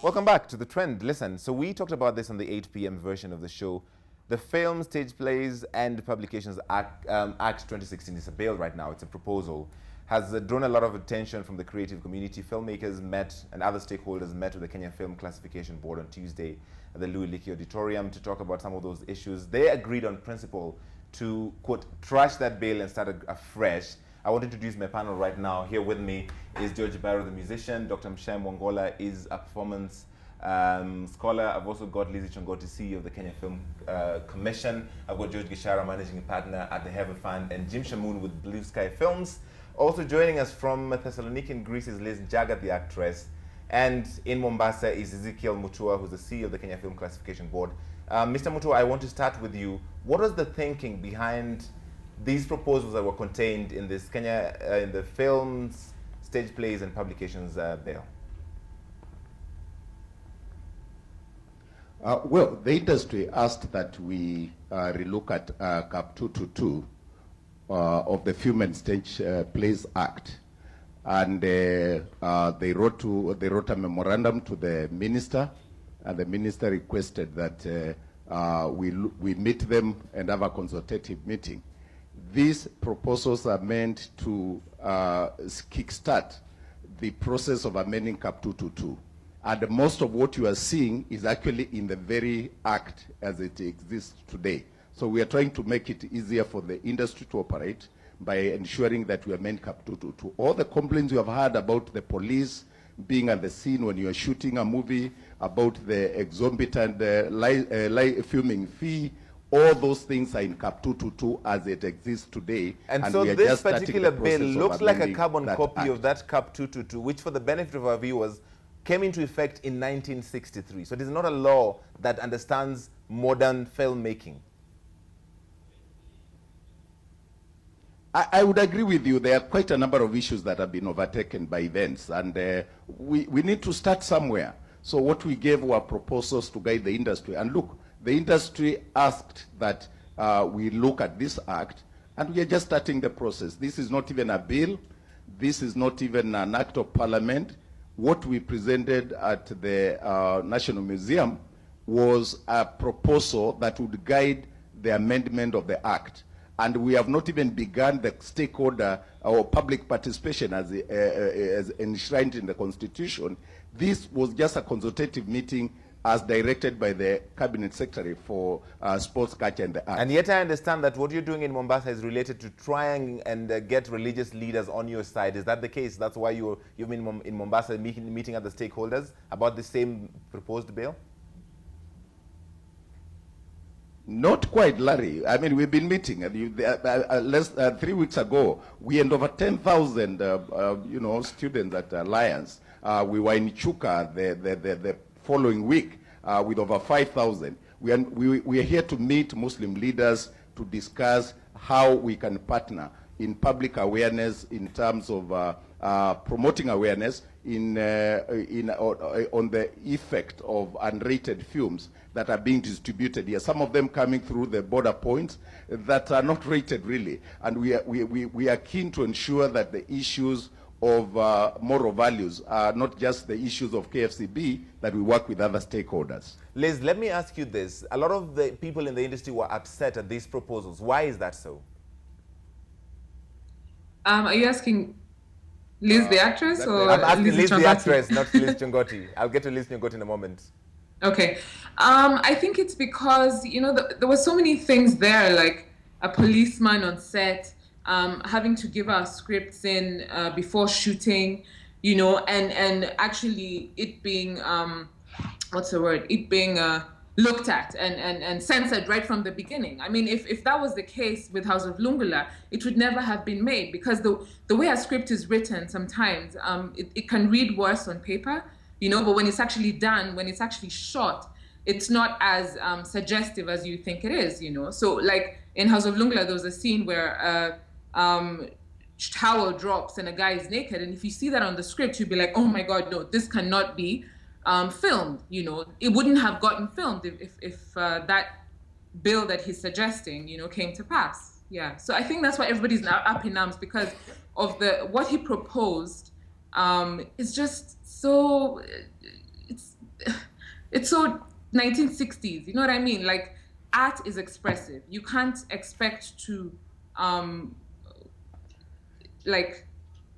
Welcome back to The Trend. Listen, so we talked about this on the 8 p.m. version of the show. The Film, Stage Plays and Publications Act 2016 is a bill right now. It's a proposal. Has drawn a lot of attention from the creative community. Filmmakers met and other stakeholders met with the Kenya Film Classification Board on Tuesday at the Louis Leakey Auditorium to talk about some of those issues. They agreed on principle to, quote, trash that bill and start afresh. I want to introduce my panel right now. Here with me is Joji Baro, the musician. Dr. Mshai Mwangola is a performance scholar. I've also got Lizz Chongoti, CEO of the Kenya Film Commission. I've got Gachara, managing partner at the Heva Fund, and Shamoon with Blue Sky Films. Also joining us from Thessaloniki in Greece is Lizz Njagah, the actress. And in Mombasa is Ezekiel Mutua, who's the CEO of the Kenya Film Classification Board. Mr. Mutua, I want to start with you. What was the thinking behind these proposals that were contained in this Kenya, in the Films, Stage Plays and Publications Bill? Well, the industry asked that we relook at Cap 222 of the Film and Stage Plays Act, and they wrote a memorandum to the minister, and the minister requested that we meet them and have a consultative meeting. These proposals are meant to kickstart the process of amending Cap 222. And most of what you are seeing is actually in the very act as it exists today. So we are trying to make it easier for the industry to operate by ensuring that we amend Cap 222. All the complaints you have heard about the police being at the scene when you are shooting a movie, about the exorbitant filming fee, all those things are in Cap 222 as it exists today. And so this particular bill looks like a carbon copy of that Cap 222, which for the benefit of our viewers, came into effect in 1963. So it is not a law that understands modern filmmaking. I would agree with you. There are quite a number of issues that have been overtaken by events, and we need to start somewhere. So what we gave were proposals to guide the industry. And look, the industry asked that we look at this act, and we are just starting the process. This is not even a bill. This is not even an act of parliament. What we presented at the National Museum was a proposal that would guide the amendment of the act. And we have not even begun the stakeholder or public participation as enshrined in the Constitution. This was just a consultative meeting as directed by the Cabinet Secretary for Sports, Culture and the Arts. And yet I understand that what you're doing in Mombasa is related to trying and get religious leaders on your side. Is that the case? That's why you've been in Mombasa meeting other stakeholders about the same proposed bill? Not quite, Larry. I mean, we've been meeting. 3 weeks ago, we had over 10,000, students at Alliance. We were in Chuka the following week with over 5,000. We are here to meet Muslim leaders to discuss how we can partner in public awareness in terms of promoting awareness on the effect of unrated films that are being distributed here. Some of them coming through the border points that are not rated really. And we are keen to ensure that the issues of moral values are not just the issues of KFCB, that we work with other stakeholders. Liz, let me ask you this. A lot of the people in the industry were upset at these proposals. Why is that so? Are you asking Liz the actress or I'm asking Liz the actress, not Lizz Chongoti. I'll get to Lizz Njagah in a moment. Okay. I think it's because, there were so many things there, like a policeman on set, having to give our scripts in before shooting, and actually it being, it being looked at and censored right from the beginning. I mean, if that was the case with House of Lungula, it would never have been made, because the way a script is written sometimes, it can read worse on paper, but when it's actually done, when it's actually shot, it's not as suggestive as you think it is, So like in House of Lungula, there was a scene where towel drops and a guy is naked, and if you see that on the script, you'd be like, oh my God, no, this cannot be filmed. It wouldn't have gotten filmed if that bill that he's suggesting, came to pass. Yeah, so I think that's why everybody's now up in arms, because of what he proposed is just so it's so 1960s. You know what I mean? Like, art is expressive. You can't expect to like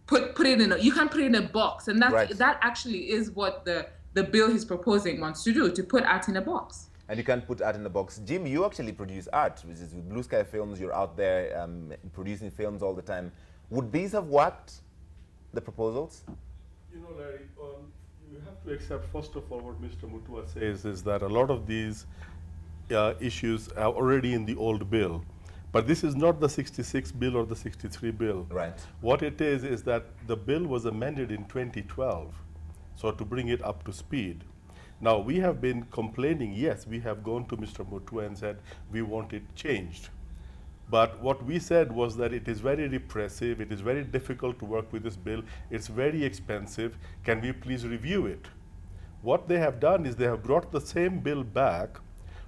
put it in you can't put it in a box, and that actually is what the bill he's proposing wants to do, to put art in a box. And you can't put art in a box. Jim, you actually produce art, which is with Blue Sky Films. You're out there producing films all the time. Would these have worked, the proposals? You know, Larry, you have to accept, first of all, what Mr. Mutua says is that a lot of these issues are already in the old bill. But this is not the 66 bill or the 63 bill. Right. What it is that the bill was amended in 2012, so to bring it up to speed. Now, we have been complaining, yes, we have gone to Mr. Mutua and said we want it changed. But what we said was that it is very repressive, it is very difficult to work with this bill, it's very expensive, can we please review it? What they have done is they have brought the same bill back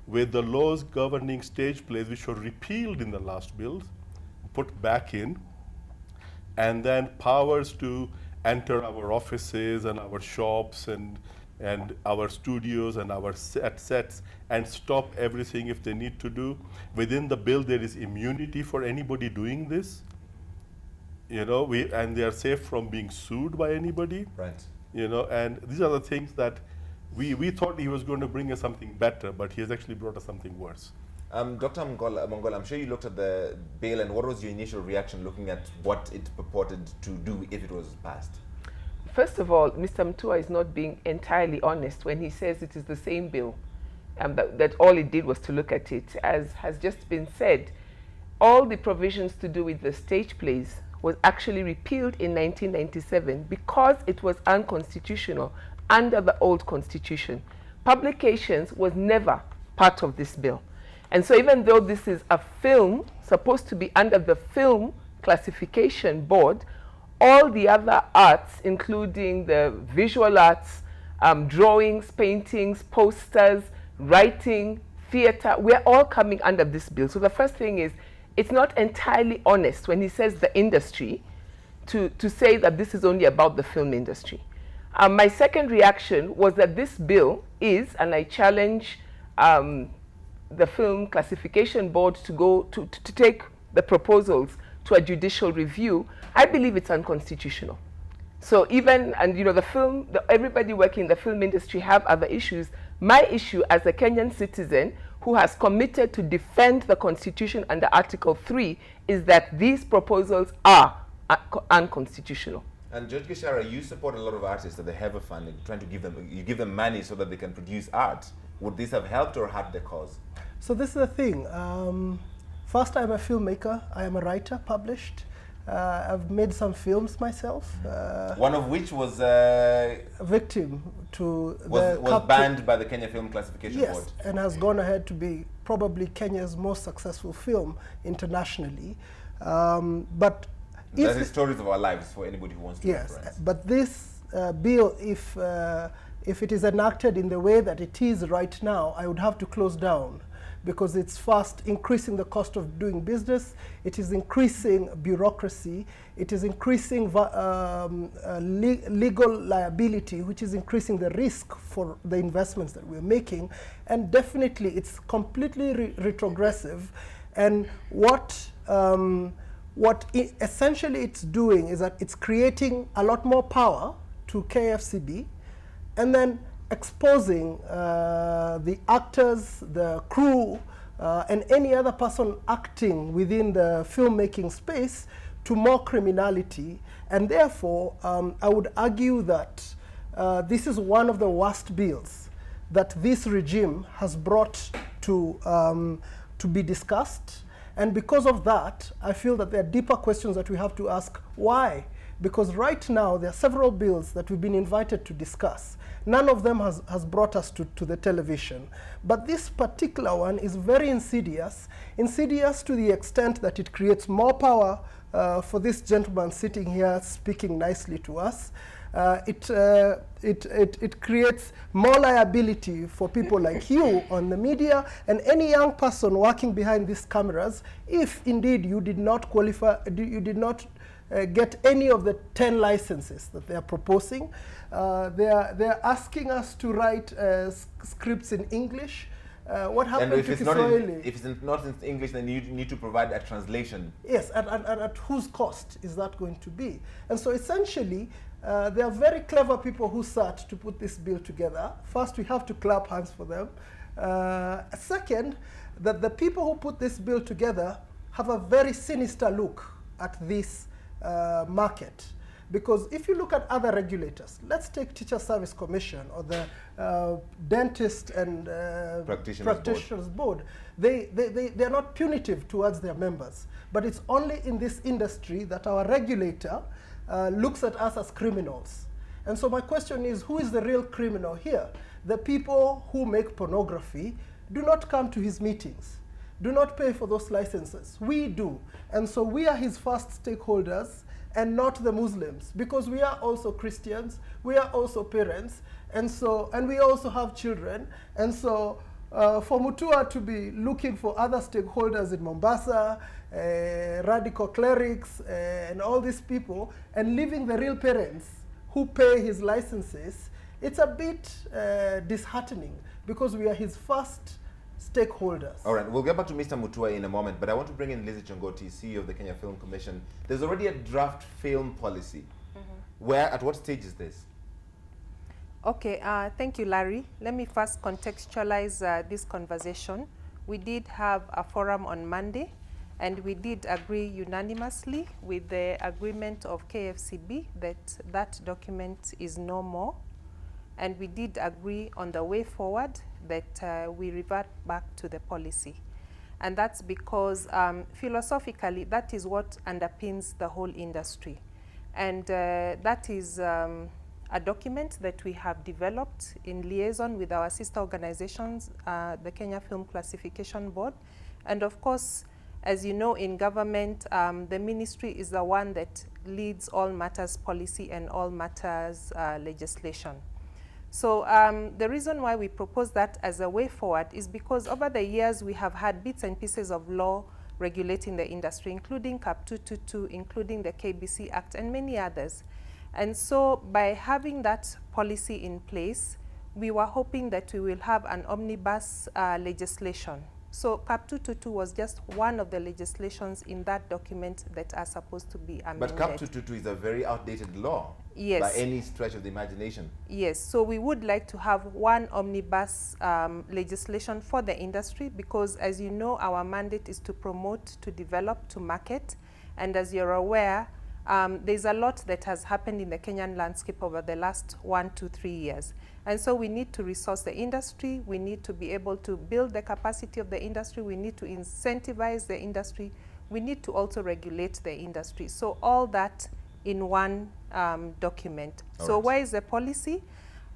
with the laws governing stage plays, which were repealed in the last bill, put back in, and then powers to enter our offices and our shops and our studios and our sets and stop everything if they need to do. Within the bill, there is immunity for anybody doing this. You know, and they are safe from being sued by anybody. Right. You know, and these are the things that we thought he was going to bring us something better, but he has actually brought us something worse. Dr. Mwangola, I'm sure you looked at the bill, and what was your initial reaction looking at what it purported to do if it was passed? First of all, Mr. Mutua is not being entirely honest when he says it is the same bill, that all it did was to look at it. As has just been said, all the provisions to do with the stage plays was actually repealed in 1997 because it was unconstitutional under the old constitution. Publications was never part of this bill. And so even though this is a film supposed to be under the film classification board, all the other arts, including the visual arts, drawings, paintings, posters, writing, theater, we're all coming under this bill. So the first thing is, it's not entirely honest when he says the industry to say that this is only about the film industry. My second reaction was that this bill is, and I challenge the film classification board to go to take the proposals to a judicial review. I believe it's unconstitutional. So even, and you know, everybody working in the film industry have other issues. My issue as a Kenyan citizen who has committed to defend the Constitution under Article 3 is that these proposals are unconstitutional. And Judge Gachara, you support a lot of artists at the Heva Fund, trying to give them money so that they can produce art. Would this have helped or hurt the cause? So this is the thing. First, I'm a filmmaker. I am a writer, published. I've made some films myself. One of which was a victim to was banned by the Kenya Film Classification Board. Yes, and has gone ahead to be probably Kenya's most successful film internationally. But that is stories of our lives for anybody who wants to reference. Yes, but this bill, if it is enacted in the way that it is right now, I would have to close down, because it's first increasing the cost of doing business, it is increasing bureaucracy, it is increasing legal liability, which is increasing the risk for the investments that we're making, and definitely it's completely retrogressive. And essentially it's doing is that it's creating a lot more power to KFCB, and then exposing the actors, the crew, and any other person acting within the filmmaking space to more criminality. And therefore, I would argue that this is one of the worst bills that this regime has brought to be discussed. And because of that, I feel that there are deeper questions that we have to ask. Why? Because right now, there are several bills that we've been invited to discuss. None of them has brought us to the television. But this particular one is very insidious to the extent that it creates more power for this gentleman sitting here speaking nicely to us. It creates more liability for people like you on the media and any young person working behind these cameras, if indeed you did not qualify, you did not get any of the 10 licenses that they are proposing. They're asking us to write scripts in English. What happened and if to it's Kiswahili? if it's not in English, then you need to provide a translation. Yes, and at whose cost is that going to be? And so essentially, there are very clever people who sat to put this bill together. First, we have to clap hands for them. Second, that the people who put this bill together have a very sinister look at this market. Because if you look at other regulators, let's take Teacher Service Commission or the Dentist and Practitioners Board. They're not punitive towards their members. But it's only in this industry that our regulator looks at us as criminals. And so my question is, who is the real criminal here? The people who make pornography do not come to his meetings, do not pay for those licenses. We do. And so we are his first stakeholders and not the Muslims, because we are also Christians, we are also parents, and we also have children. And so for Mutua to be looking for other stakeholders in Mombasa, radical clerics, and all these people, and leaving the real parents who pay his licenses, it's a bit disheartening, because we are his first stakeholders. All right, we'll get back to Mr. Mutua in a moment, but I want to bring in Lizz Chongoti, CEO of the Kenya Film Commission. There's already a draft film policy. At what stage is this? Okay, thank you, Larry. Let me first contextualize this conversation. We did have a forum on Monday, and we did agree unanimously with the agreement of KFCB that that document is no more. And we did agree on the way forward that we revert back to the policy. And that's because philosophically, that is what underpins the whole industry. And that is a document that we have developed in liaison with our sister organizations, the Kenya Film Classification Board. And of course, as you know, in government, the ministry is the one that leads all matters policy and all matters legislation. So the reason why we propose that as a way forward is because over the years we have had bits and pieces of law regulating the industry, including CAP 222, including the KBC Act, and many others. And so by having that policy in place, we were hoping that we will have an omnibus legislation. So CAP 222 was just one of the legislations in that document that are supposed to be amended. But CAP 222 is a very outdated law. Yes. By any stretch of the imagination. Yes, so we would like to have one omnibus legislation for the industry, because as you know, our mandate is to promote, to develop, to market. And as you're aware, there's a lot that has happened in the Kenyan landscape over the last 1 to 3 years. And so we need to resource the industry, we need to be able to build the capacity of the industry, we need to incentivize the industry, we need to also regulate the industry. So all that in one document. So where is the policy?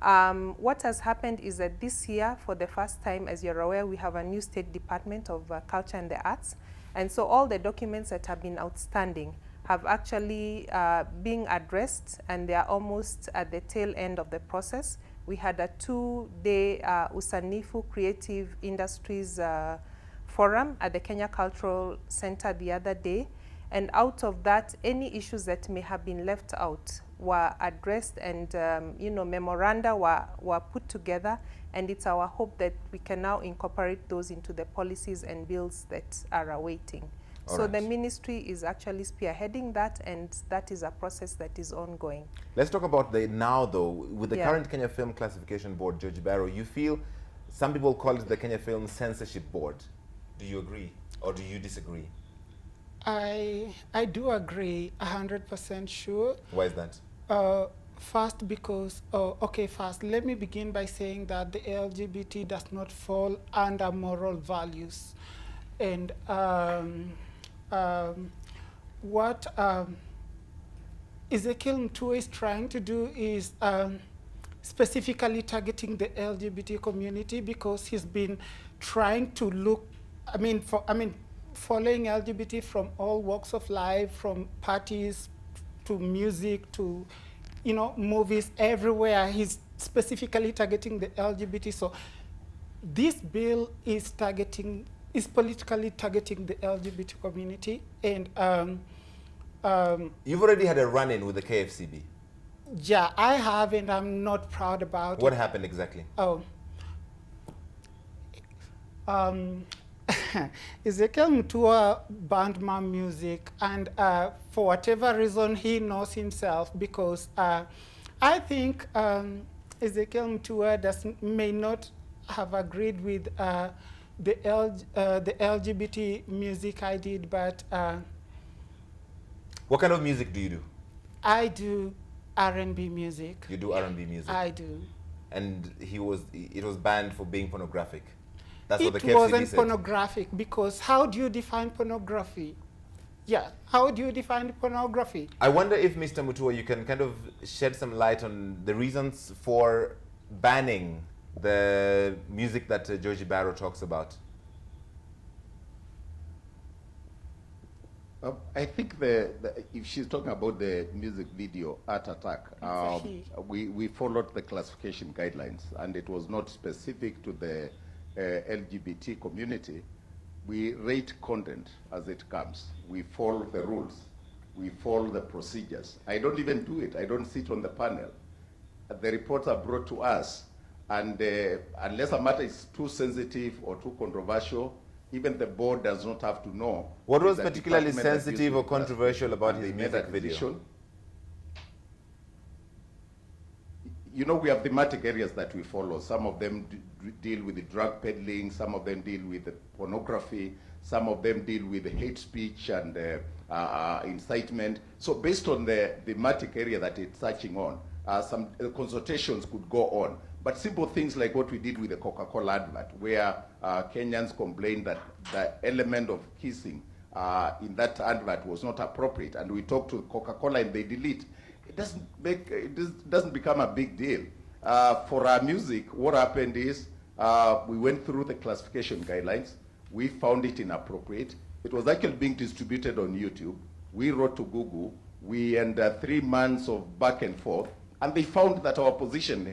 What has happened is that this year, for the first time, as you're aware, we have a new State Department of Culture and the Arts. And so all the documents that have been outstanding have actually been addressed, and they are almost at the tail end of the process. We had a 2-day Usanifu Creative Industries Forum at the Kenya Cultural Center the other day. And out of that, any issues that may have been left out were addressed, and memoranda were put together. And it's our hope that we can now incorporate those into the policies and bills that are awaiting. So the ministry is actually spearheading that, and that is a process that is ongoing. Let's talk about the now, though. With the current Kenya Film Classification Board, Joji Baro, you feel some people call it the Kenya Film Censorship Board. Do you agree, or do you disagree? I do agree, 100% sure. Why is that? First, because, first, let me begin by saying that the LGBT does not fall under moral values. And what Ezekiel Mutua is trying to do is specifically targeting the LGBT community, because he's been trying to look, following LGBT from all walks of life, from parties to music to, movies, everywhere. He's specifically targeting the LGBT. So this bill is politically targeting the LGBT community. And You've already had a run-in with the KFCB. Yeah, I have, and I'm not proud about it. What happened exactly? Oh. Ezekiel Mutua banned my music, and for whatever reason, he knows himself, because I think Ezekiel Mutua may not have agreed with the LGBT music I did, but what kind of music do you do? I do R&B music. You do R&B music? I do. And it was banned for being pornographic? That's what the KFCB It wasn't said. pornographic, because how do you define pornography? Yeah, how do you define pornography? I wonder if, Mr. Mutua, you can kind of shed some light on the reasons for banning the music that Joji Baro talks about. I think if she's talking about the music video, Art Attack, we followed the classification guidelines, and it was not specific to the LGBT community. We rate content as it comes. We follow the rules. We follow the procedures. I don't even do it. I don't sit on the panel. The reports are brought to us, and unless a matter is too sensitive or too controversial, even the board does not have to know. What was particularly sensitive or controversial about his music video? You know, we have thematic areas that we follow. Some of them deal with the drug peddling, some of them deal with the pornography, some of them deal with the hate speech and incitement. So based on the thematic area that it's touching on, some consultations could go on. But simple things like what we did with the Coca-Cola advert, where Kenyans complained that the element of kissing in that advert was not appropriate, and we talked to Coca-Cola and they delete. It doesn't become a big deal. For our music, what happened is we went through the classification guidelines. We found it inappropriate. It was actually being distributed on YouTube. We wrote to Google. We had 3 months of back and forth, and they found that our position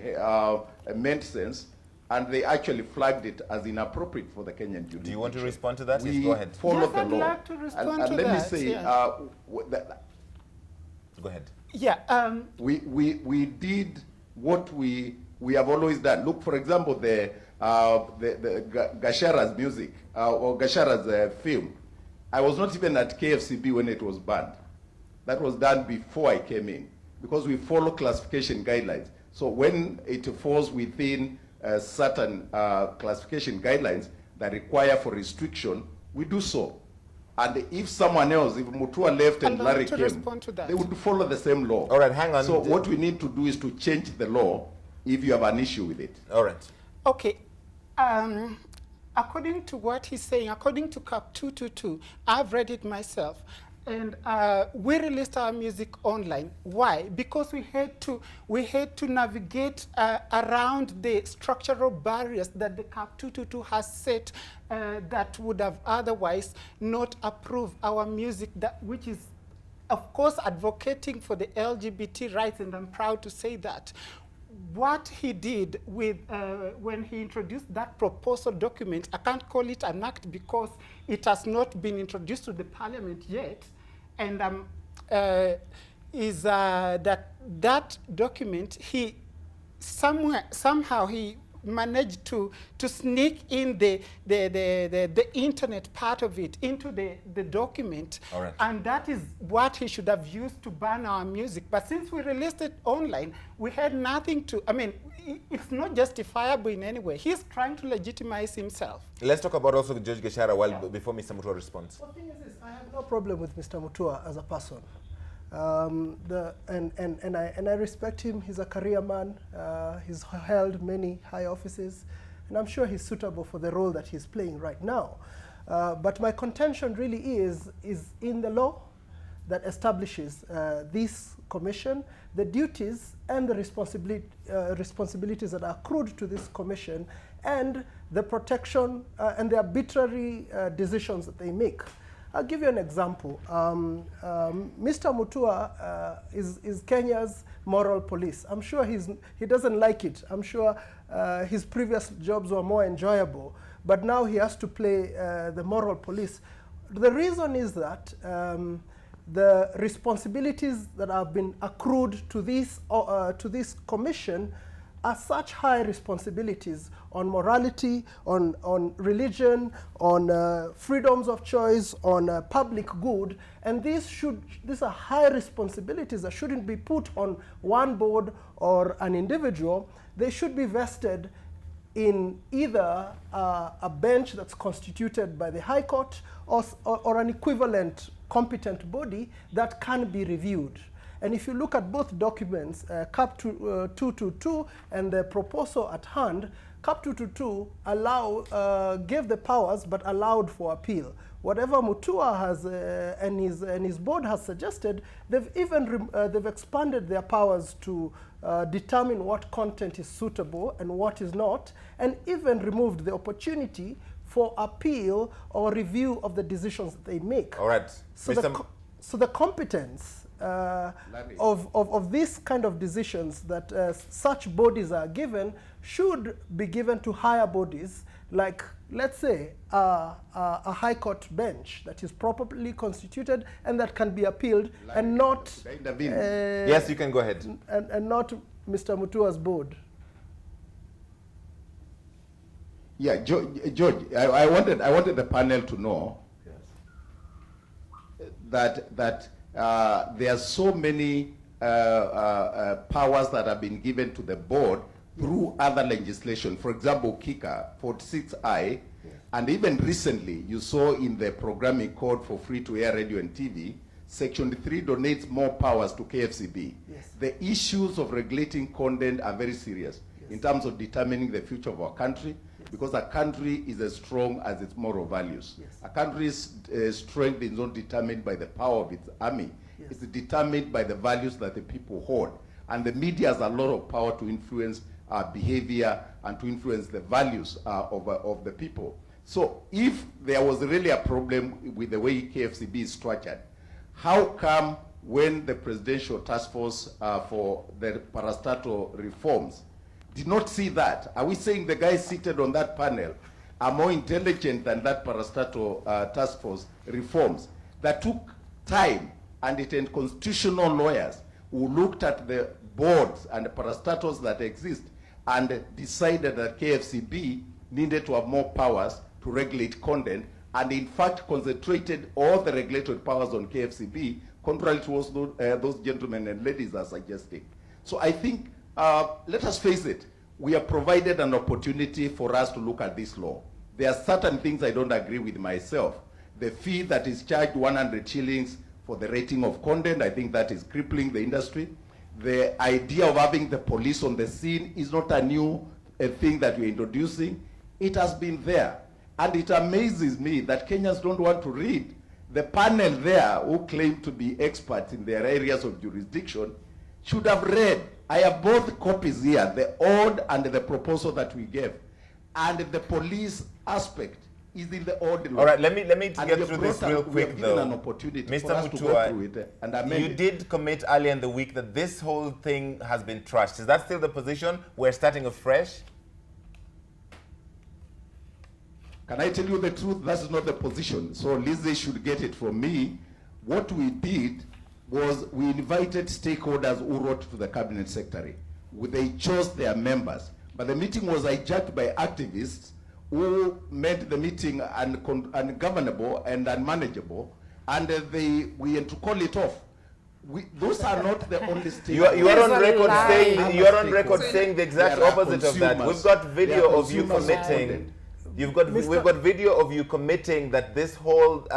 made sense, and they actually flagged it as inappropriate for the Kenyan jurisdiction. Do you want to respond to that? We yes, go ahead. Followed the I'd law. like to respond and to let that, me say, yeah. Go ahead. Yeah. We did what we have always done. Look, for example, the Gachara's music or Gachara's film. I was not even at KFCB when it was banned. That was done before I came in, because we follow classification guidelines. So when it falls within certain classification guidelines that require for restriction, we do so. And if someone else, if Mutua left and Larry came, they would follow the same law. All right, hang on. So what we need to do is to change the law if you have an issue with it. All right. Okay. According to what he's saying, according to CAP 222, I've read it myself. And we released our music online. Why? Because we had to navigate around the structural barriers that the CAP 222 has set that would have otherwise not approved our music, which is, of course, advocating for the LGBT rights, and I'm proud to say that. What he did with when he introduced that proposal document, I can't call it an act because it has not been introduced to the parliament yet, and is that document, he somehow he managed to sneak in the internet part of it into the document. All right. And that is what he should have used to ban our music. But since we released it online, we had nothing to, I mean, it's not justifiable in any way. He's trying to legitimize himself. Let's talk about also Judge Gachara before Mr. Mutua responds. Well, the thing is this, I have no problem with Mr. Mutua as a person. And I respect him. He's a career man. He's held many high offices, and I'm sure he's suitable for the role that he's playing right now. But my contention really is in the law that establishes this commission, the duties and the responsibilities that are accrued to this commission, and the protection and the arbitrary decisions that they make. I'll give you an example. Mr. Mutua is Kenya's moral police. I'm sure he doesn't like it. I'm sure his previous jobs were more enjoyable, but now he has to play the moral police. The reason is that the responsibilities that have been accrued to this commission are such high responsibilities on morality, on religion, on freedoms of choice, on public good, and these are high responsibilities that shouldn't be put on one board or an individual. They should be vested in either a bench that's constituted by the High Court or an equivalent competent body that can be reviewed. And if you look at both documents, CAP 222 and the proposal at hand, CAP 222 gave the powers but allowed for appeal. Whatever Mutua has and his board has suggested, they've even they've expanded their powers to determine what content is suitable and what is not, and even removed the opportunity for appeal or review of the decisions that they make. All right. So, the competence of these kind of decisions that such bodies are given should be given to higher bodies, like, let's say, a High Court bench that is properly constituted and that can be appealed, and not... yes, you can go ahead. And not Mr. Mutua's board. Yeah, George, I wanted the panel to know that there are so many powers that have been given to the board through other legislation. For example, KICA 46I, and even recently you saw in the programming code for free-to-air radio and TV, Section 3 donates more powers to KFCB. Yes. The issues of regulating content are very serious in terms of determining the future of our country, because a country is as strong as its moral values. Yes. A country's strength is not determined by the power of its army. Yes. It's determined by the values that the people hold. And the media has a lot of power to influence behavior and to influence the values of the people. So if there was really a problem with the way KFCB is structured, how come when the Presidential Task Force for the parastatal reforms did not see that? Are we saying the guys seated on that panel are more intelligent than that parastatal task force reforms that took time, and it and constitutional lawyers who looked at the boards and the parastatals that exist and decided that KFCB needed to have more powers to regulate content, and in fact concentrated all the regulatory powers on KFCB, contrary to what those gentlemen and ladies are suggesting. So I think, let us face it, we have provided an opportunity for us to look at this law. There are certain things I don't agree with myself. The fee that is charged 100 shillings for the rating of content, I think that is crippling the industry. The idea of having the police on the scene is not a new thing that we're introducing. It has been there. And it amazes me that Kenyans don't want to read. The panel there, who claim to be experts in their areas of jurisdiction, should have read. I have both copies here, the old and the proposal that we gave. And the police aspect is in the old law. All right, let me get through this real quick, though. An opportunity Mr. for us Mutua, to go through it and amend you it. did commit earlier in the week that this whole thing has been trashed. Is that still the position? We're starting afresh? Can I tell you the truth? That's not the position. So Lizzie should get it from me. What we did was we invited stakeholders who wrote to the cabinet secretary. They chose their members. But the meeting was hijacked by activists who made the meeting ungovernable and unmanageable, and we had to call it off. Those are not the only stakeholders. You are on record saying the exact opposite of that. We've got video of you committing. We've got video of you committing that this whole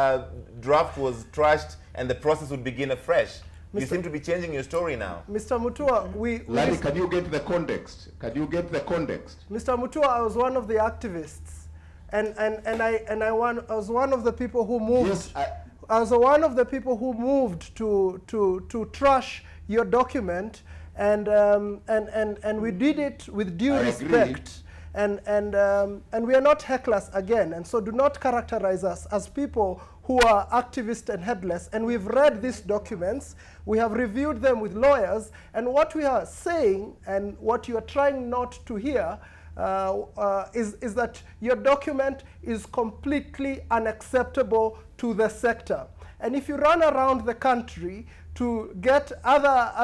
draft was trashed and the process would begin afresh. You seem to be changing your story now. Mr. Mutua, Larry, can you get the context? Can you get the context? Mr. Mutua, I was one of the activists, and I was one of the people who moved. Yes, I was one of the people who moved to trash your document, and we did it with due respect. And we are not hecklers again, and so do not characterize us as people who are activist and headless. And we've read these documents, we have reviewed them with lawyers, and what we are saying and what you are trying not to hear is that your document is completely unacceptable to the sector. And if you run around the country to get other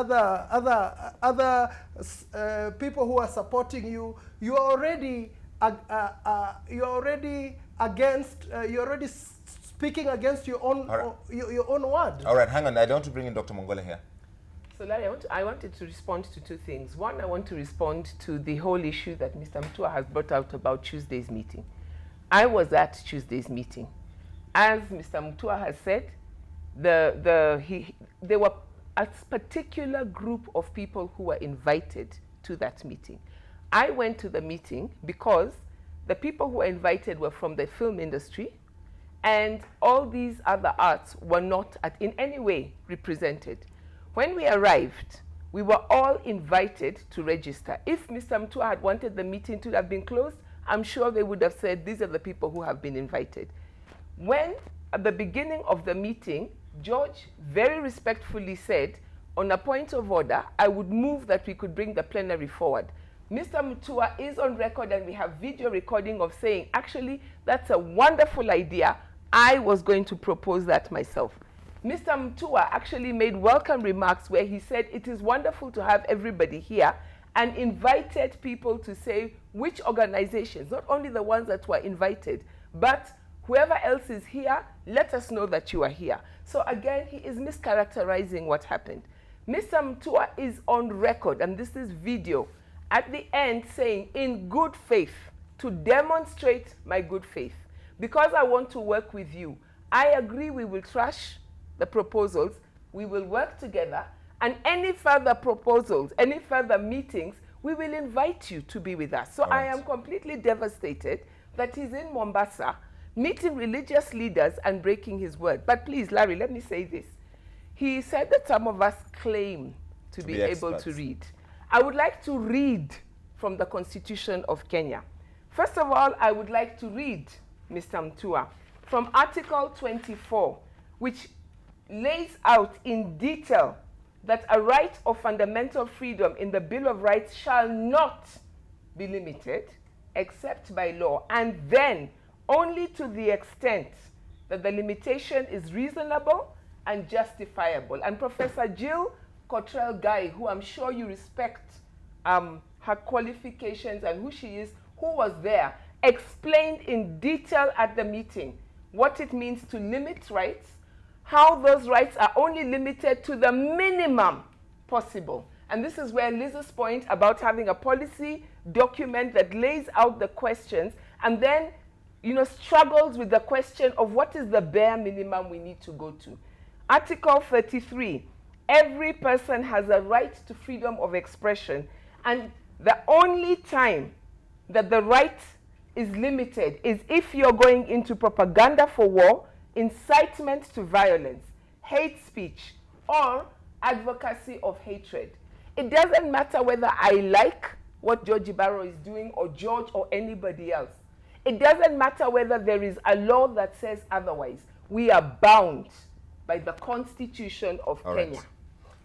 people who are supporting you, you're already speaking against your own your own word. All right, hang on. I don't want to bring in Dr. Mwangola here. So Larry, I wanted to respond to two things. One, I want to respond to the whole issue that Mr. Mutua has brought out about Tuesday's meeting. I was at Tuesday's meeting. As Mr. Mutua has said, there were a particular group of people who were invited to that meeting. I went to the meeting because the people who were invited were from the film industry, and all these other arts were not in any way represented. When we arrived, we were all invited to register. If Mr. Mutua had wanted the meeting to have been closed, I'm sure they would have said, these are the people who have been invited. When, at the beginning of the meeting, George very respectfully said, on a point of order, I would move that we could bring the plenary forward. Mr. Mutua is on record, and we have video recording of saying, actually, that's a wonderful idea. I was going to propose that myself. Mr. Mutua actually made welcome remarks where he said it is wonderful to have everybody here, and invited people to say which organizations, not only the ones that were invited, but whoever else is here, let us know that you are here. So again, he is mischaracterizing what happened. Mr. Mutua is on record, and this is video, at the end saying, in good faith, to demonstrate my good faith, because I want to work with you, I agree we will trash the proposals, we will work together, and any further proposals, any further meetings, we will invite you to be with us. So I am completely devastated that he's in Mombasa, meeting religious leaders and breaking his word. But please, Larry, let me say this. He said that some of us claim to be able to read. I would like to read from the Constitution of Kenya. First of all, I would like to read, Mr. Mutua, from Article 24, which lays out in detail that a right of fundamental freedom in the Bill of Rights shall not be limited except by law, and then only to the extent that the limitation is reasonable and justifiable. And Professor Jill Cottrell-Guy, who I'm sure you respect her qualifications and who she is, who was there, explained in detail at the meeting what it means to limit rights, how those rights are only limited to the minimum possible. And this is where Lizz's point about having a policy document that lays out the questions and then, struggles with the question of what is the bare minimum we need to go to. Article 33, every person has a right to freedom of expression, and the only time that the right is limited is if you're going into propaganda for war, incitement to violence, hate speech, or advocacy of hatred. It doesn't matter whether I like what Joji Baro is doing, or George, or anybody else. It doesn't matter whether there is a law that says otherwise. We are bound by the Constitution of Kenya.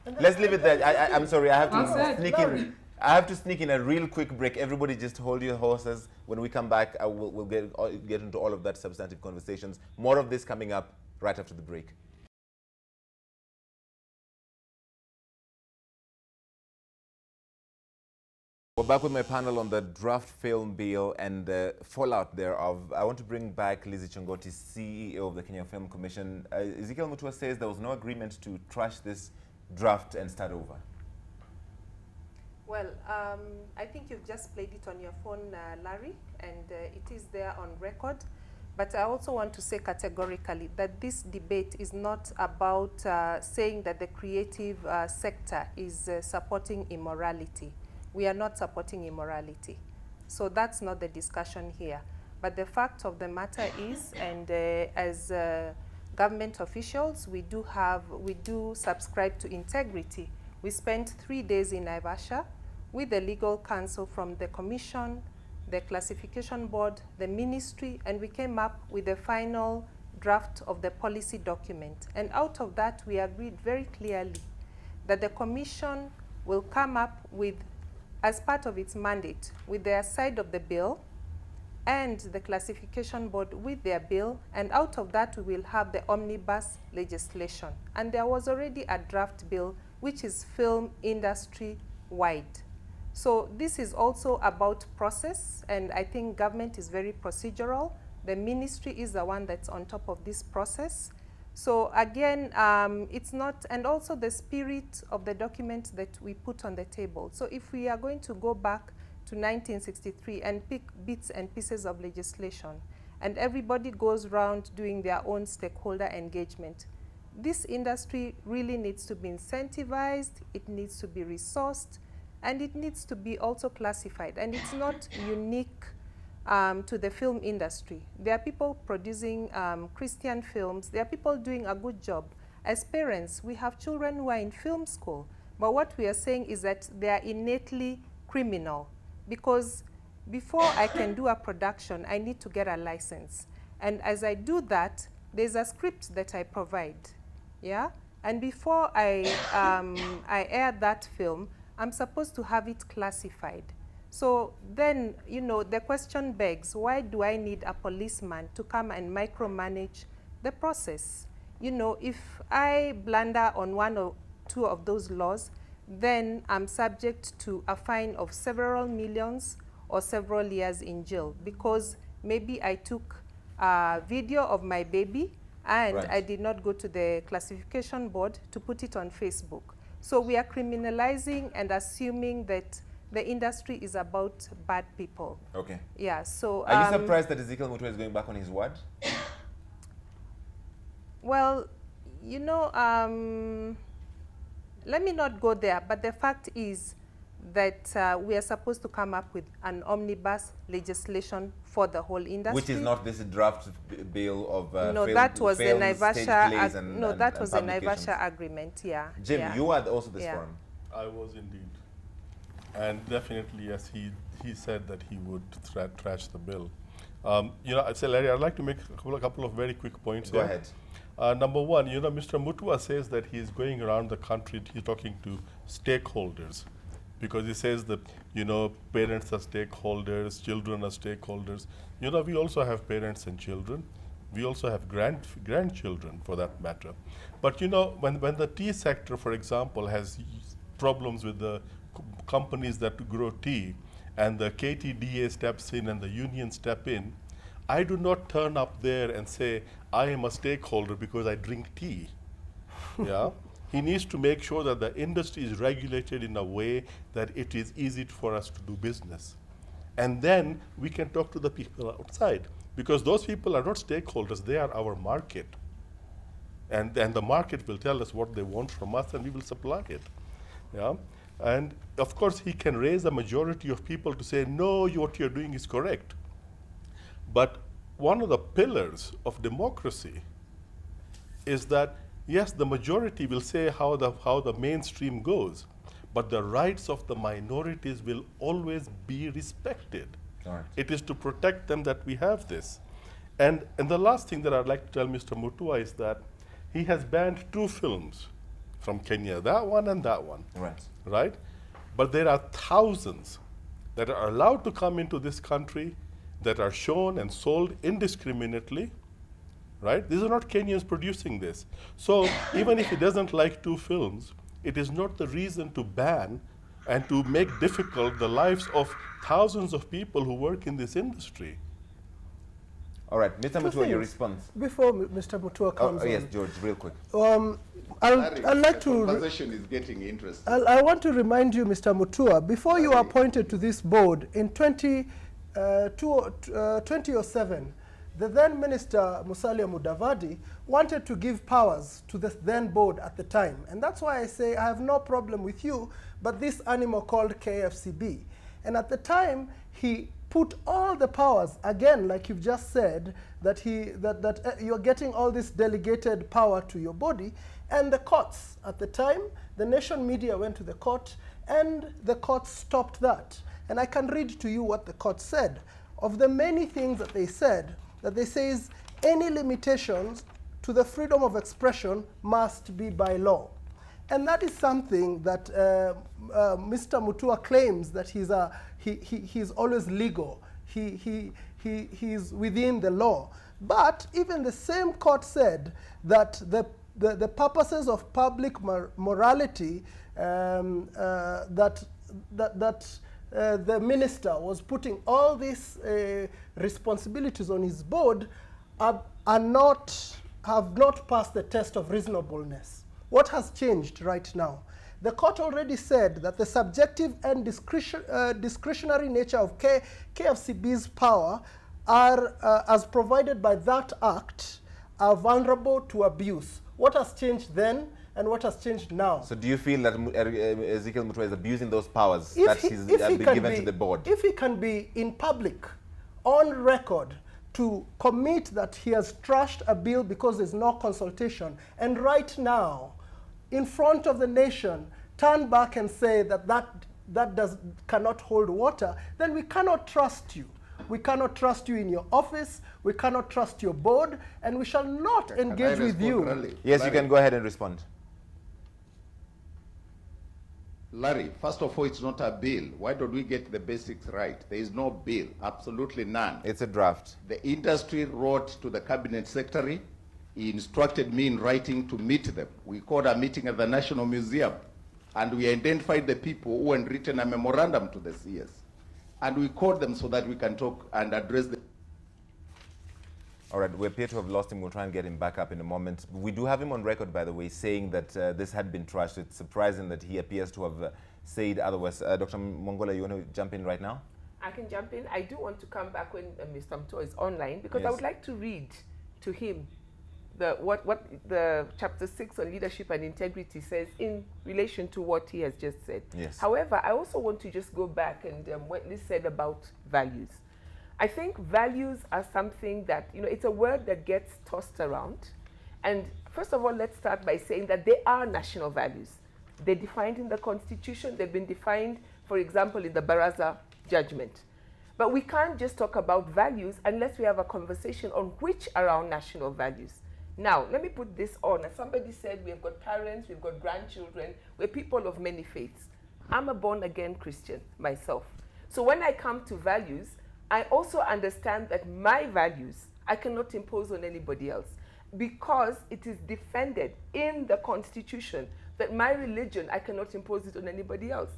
Right. Let's leave it there. I'm sorry, I have to sneak in. I have to sneak in a real quick break. Everybody just hold your horses. When we come back, we'll get into all of that substantive conversations. More of this coming up right after the break. We're back with my panel on the draft film bill and the fallout thereof. I want to bring back Lizz Chongoti, CEO of the Kenya Film Commission. Ezekiel Mutua says there was no agreement to trash this draft and start over. Well, I think you've just played it on your phone, Larry, and it is there on record. But I also want to say categorically that this debate is not about saying that the creative sector is supporting immorality. We are not supporting immorality. So that's not the discussion here. But the fact of the matter is, and as government officials, we do subscribe to integrity. We spent 3 days in Naivasha with the legal counsel from the commission, the classification board, the ministry, and we came up with the final draft of the policy document. And out of that, we agreed very clearly that the commission will come up with as part of its mandate, with their side of the bill, and the classification board with their bill, and out of that we will have the omnibus legislation. And there was already a draft bill which is film industry wide. So this is also about process, and I think government is very procedural. The ministry is the one that's on top of this process. So again, it's not, and also the spirit of the document that we put on the table. So if we are going to go back to 1963 and pick bits and pieces of legislation, and everybody goes around doing their own stakeholder engagement, this industry really needs to be incentivized, it needs to be resourced, and it needs to be also classified. And it's not unique to the film industry. There are people producing Christian films. There are people doing a good job. As parents, we have children who are in film school. But what we are saying is that they are innately criminal, because before I can do a production, I need to get a license. And as I do that, there's a script that I provide, yeah? And before I air that film, I'm supposed to have it classified. So then, you know, the question begs, why do I need a policeman to come and micromanage the process? You know, if I blunder on one or two of those laws, then I'm subject to a fine of several millions or several years in jail, because maybe I took a video of my baby and I did not go to the classification board to put it on Facebook. So we are criminalizing and assuming that the industry is about bad people. Okay. Yeah, so... Are you surprised that Ezekiel Mutua is going back on his word? Well, you know, let me not go there, but the fact is that we are supposed to come up with an omnibus legislation for the whole industry. Which is not this draft bill of no, that was the Naivasha no, that was the Naivasha agreement, yeah. Jim, yeah. you had also this forum. I was indeed. And definitely, yes, he said that he would trash the bill. You know, so Larry, I'd like to make a couple of very quick points. Go ahead. Number one, you know, Mr. Mutua says that he's going around the country, he's talking to stakeholders, because he says that, you know, parents are stakeholders, children are stakeholders. You know, we also have parents and children. We also have grandchildren, for that matter. But, you know, when the tea sector, for example, has problems with the companies that grow tea, and the KTDA steps in and the unions step in, I do not turn up there and say, I am a stakeholder because I drink tea. Yeah? He needs to make sure that the industry is regulated in a way that it is easy for us to do business. And then we can talk to the people outside, because those people are not stakeholders, they are our market. And the market will tell us what they want from us, and we will supply it. Yeah? And of course, he can raise a majority of people to say, no, what you're doing is correct. But one of the pillars of democracy is that, yes, the majority will say how the mainstream goes, but the rights of the minorities will always be respected. Right. It is to protect them that we have this. And the last thing that I'd like to tell Mr. Mutua is that he has banned 2 films from Kenya, that one and that one. Right. Right? But there are thousands that are allowed to come into this country that are shown and sold indiscriminately, right? These are not Kenyans producing this. So even if he doesn't like 2 films, it is not the reason to ban and to make difficult the lives of thousands of people who work in this industry. All right, Mr. Mutua, your response. Before Mr. Mutua comes on. Yes, George, real quick. I'd like to... The conversation is getting interesting. I want to remind you, Mr. Mutua, before you were appointed to this board in 2007, the then Minister Musalia Mudavadi wanted to give powers to the then board at the time. And that's why I say I have no problem with you, but this animal called KFCB. And at the time, he put all the powers, again, like you've just said, that you're getting all this delegated power to your body, and the courts. At the time, the nation media went to the court, and the court stopped that. And I can read to you what the court said. Of the many things that they said, that they says any limitations to the freedom of expression must be by law. And that is something that Mr. Mutua claims that he's always legal. He's within the law. But even the same court said that the purposes of public morality that the minister was putting all these responsibilities on his board have not passed the test of reasonableness. What has changed right now? The court already said that the subjective and discretionary nature of KFCB's power are, as provided by that act, are vulnerable to abuse. What has changed then and what has changed now? So do you feel that Ezekiel Mutua is abusing those powers that he's been given to the board? If he can be in public, on record, to commit that he has trashed a bill because there's no consultation, and right now, in front of the nation, turn back and say that cannot hold water, then we cannot trust you. We cannot trust you in your office, we cannot trust your board, and we shall not engage with you. Yes, Larry, you can go ahead and respond. Larry, first of all, it's not a bill. Why don't we get the basics right? There is no bill, absolutely none. It's a draft. The industry wrote to the cabinet secretary. He instructed me in writing to meet them. We called a meeting at the National Museum, and we identified the people who had written a memorandum to the CS. And we called them so that we can talk and address the... All right, we appear to have lost him. We'll try and get him back up in a moment. We do have him on record, by the way, saying that this had been trashed. It's surprising that he appears to have said otherwise. Dr. Mwangola, you want to jump in right now? I can jump in. I do want to come back when Mr. Mutua is online, because Yes. I would like to read to him what the chapter 6 on leadership and integrity says in relation to what he has just said. Yes. However, I also want to just go back and what Liz said about values. I think values are something that, it's a word that gets tossed around. And first of all, let's start by saying that they are national values. They're defined in the Constitution. They've been defined, for example, in the Baraza judgment. But we can't just talk about values unless we have a conversation on which are our national values. Now, let me put this on. As somebody said, we've got parents, we've got grandchildren, we're people of many faiths. I'm a born-again Christian myself. So when I come to values, I also understand that my values, I cannot impose on anybody else, because it is defended in the Constitution that my religion, I cannot impose it on anybody else.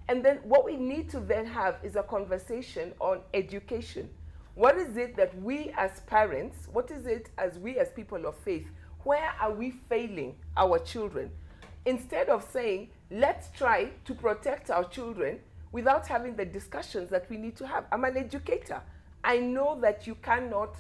And then what we need to then have is a conversation on education. What is it that we as parents, what is it as we as people of faith, where are we failing our children? Instead of saying, let's try to protect our children without having the discussions that we need to have. I'm an educator. I know that you cannot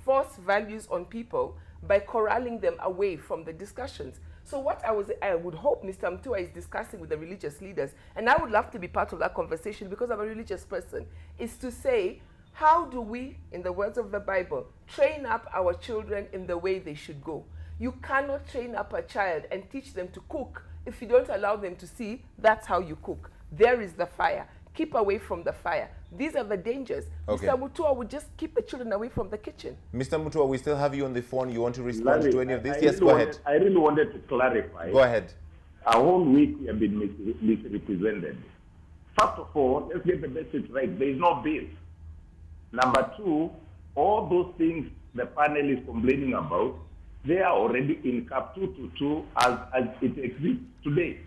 force values on people by corralling them away from the discussions. So what I would hope Mr. Mutua is discussing with the religious leaders, and I would love to be part of that conversation because I'm a religious person, is to say, how do we, in the words of the Bible, train up our children in the way they should go? You cannot train up a child and teach them to cook if you don't allow them to see that's how you cook. There is the fire. Keep away from the fire. These are the dangers. Okay. Mr. Mutua would just keep the children away from the kitchen. Mr. Mutua, we still have you on the phone. You want to respond Larry, to any of this? I Yes, go ahead. I really wanted to clarify. Go ahead. Our whole week we have been misrepresented. First of all, let's get the basics right. There is no bill. Number two, all those things the panel is complaining about, they are already in Cap 222 as it exists today.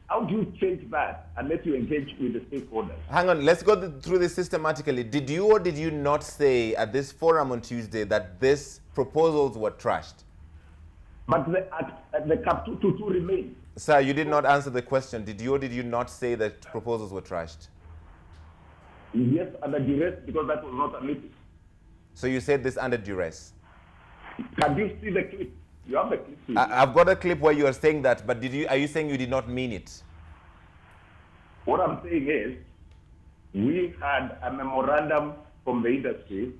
How do you change that unless you engage with the stakeholders? Hang on, let's go through this systematically. Did you or did you not say at this forum on Tuesday that these proposals were trashed? But the Cap 222 remains. Sir, you did not answer the question. Did you or did you not say that proposals were trashed? Yes, under duress, because that was not a meeting. So you said this under duress? Can you see the clip? You have the clip. I've got a clip where you are saying that, but are you saying you did not mean it? What I'm saying is, we had a memorandum from the industry,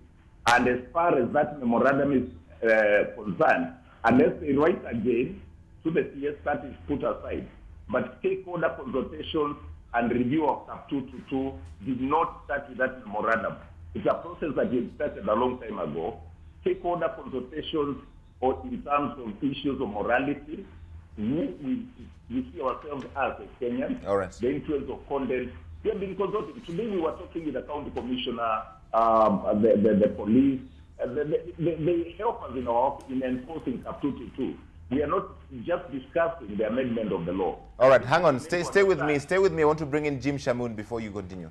and as far as that memorandum is concerned, unless they write again to the CS, that is put aside. But stakeholder consultations and review of Cap 222 did not start with that memorandum. It's a process that we started a long time ago. Stakeholder consultations or in terms of issues of morality, we see ourselves as a Kenyan. All right. The influence of content. We have been consulting. Today we were talking with the county commissioner, the police. They help us in enforcing Cap 222. We are not just discussing the amendment of the law. All right, hang on. Stay with me. Stay with me. I want to bring in Jim Shamoon before you continue.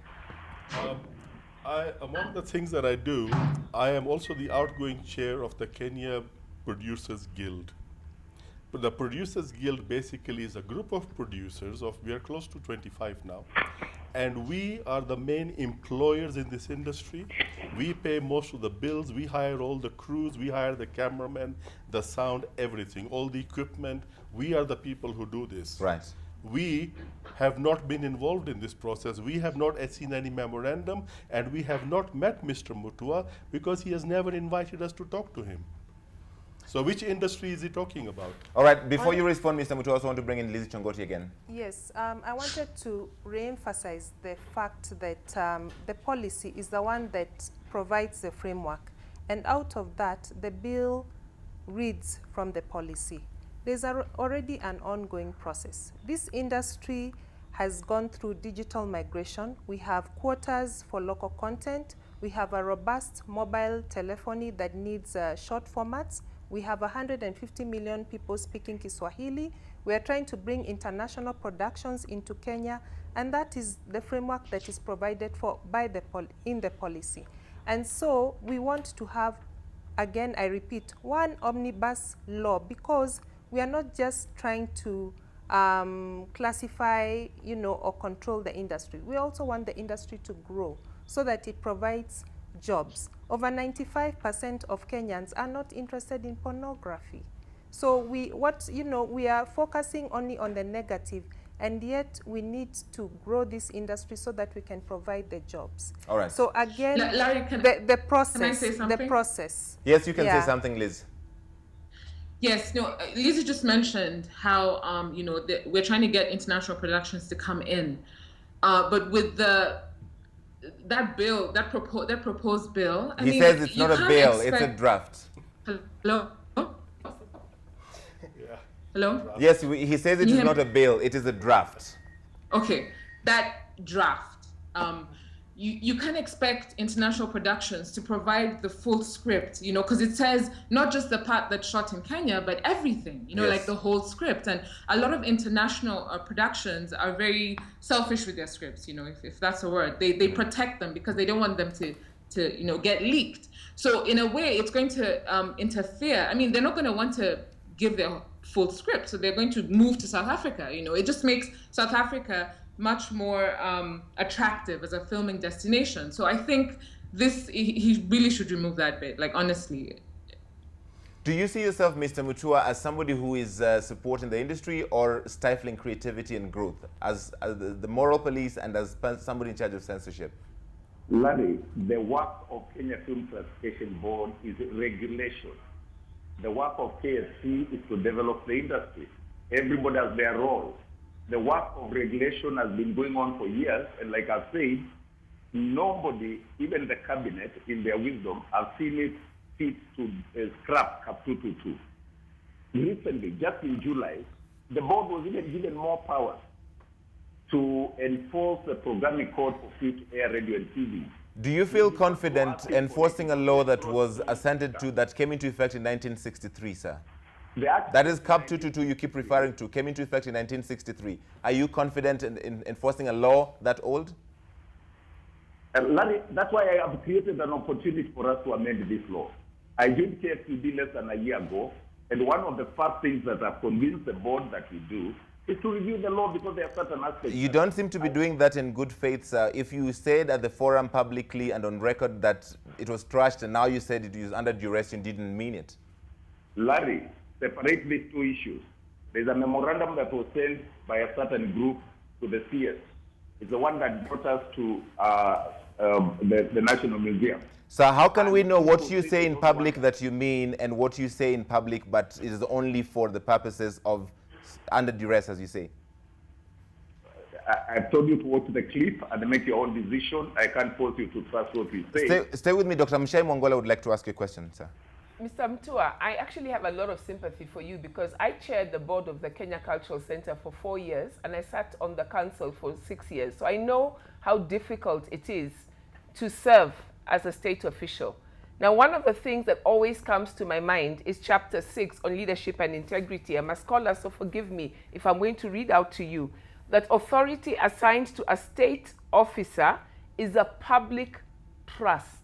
Among the things that I do, I am also the outgoing chair of the Kenya Producers Guild. But the Producers Guild basically is a group of producers we are close to 25 now. And we are the main employers in this industry. We pay most of the bills. We hire all the crews. We hire the cameramen, the sound, everything, all the equipment. We are the people who do this. Right. We have not been involved in this process. We have not seen any memorandum, and we have not met Mr. Mutua because he has never invited us to talk to him. So which industry is he talking about? All right, before you respond, Mr. Mutua, I also want to bring in Lizz Chongoti again. Yes, I wanted to re-emphasize the fact that the policy is the one that provides the framework. And out of that, the bill reads from the policy. There's already an ongoing process. This industry has gone through digital migration. We have quotas for local content. We have a robust mobile telephony that needs short formats. We have 150 million people speaking Kiswahili. We are trying to bring international productions into Kenya, and that is the framework that is provided for by in the policy. And so we want to have, again, I repeat, one omnibus law, because we are not just trying to classify, or control the industry. We also want the industry to grow so that it provides jobs. Over 95% of Kenyans are not interested in pornography. So we are focusing only on the negative, and yet we need to grow this industry so that we can provide the jobs. All right. So again, Larry, the process. Can I say something? The process. Yes, you can say something, Liz. Yes, no, Lizzie just mentioned how, we're trying to get international productions to come in. But with that proposed bill, He says it's not a bill, it's a draft. Hello? Hello? Yes, he says it is not a bill, it is a draft. Okay, that draft. You can expect international productions to provide the full script, because it says not just the part that's shot in Kenya, but everything, Yes. like the whole script. And a lot of international productions are very selfish with their scripts, if that's a word. They protect them because they don't want them to get leaked. So in a way, it's going to interfere. I mean, they're not going to want to give their full script, so they're going to move to South Africa. It just makes South Africa much more attractive as a filming destination. So I think he really should remove that bit, honestly. Do you see yourself, Mr. Mutua, as somebody who is supporting the industry or stifling creativity and growth, as the moral police and as somebody in charge of censorship? Larry, the work of Kenya Film Classification Board is regulation. The work of KFC is to develop the industry. Everybody has their role. The work of regulation has been going on for years, and like I said, nobody, even the cabinet, in their wisdom, have seen it fit to scrap Cap 222. Recently, just in July, the board was even given more power to enforce the programming code for free-to-air radio and TV. Do you feel confident enforcing a law that was assented to, that came into effect in 1963, sir? That is Cap 222 you keep referring to, came into effect in 1963. Are you confident in enforcing a law that old? Larry, that's why I have created an opportunity for us to amend this law. I joined KFCB less than a year ago, and one of the first things that I've convinced the board that we do is to review the law, because there are certain aspects. You don't seem to be doing that in good faith, sir. If you said at the forum publicly and on record that it was trashed, and now you said it was under duress, you didn't mean it. Larry, separate these two issues. There's a memorandum that was sent by a certain group to the CS. It's the one that brought us to the National Museum. So how can we know what you say in public that you mean and what you say in public but it is only for the purposes of under duress, as you say? I've told you to watch the clip and make your own decision. I can't force you to trust what we say. Stay with me, Dr. Mshai Mwangola would like to ask you a question, sir. Mr. Mutua, I actually have a lot of sympathy for you because I chaired the board of the Kenya Cultural Center for 4 years and I sat on the council for 6 years. So I know how difficult it is to serve as a state official. Now, one of the things that always comes to my mind is Chapter 6 on leadership and integrity. I'm a scholar, so forgive me if I'm going to read out to you that authority assigned to a state officer is a public trust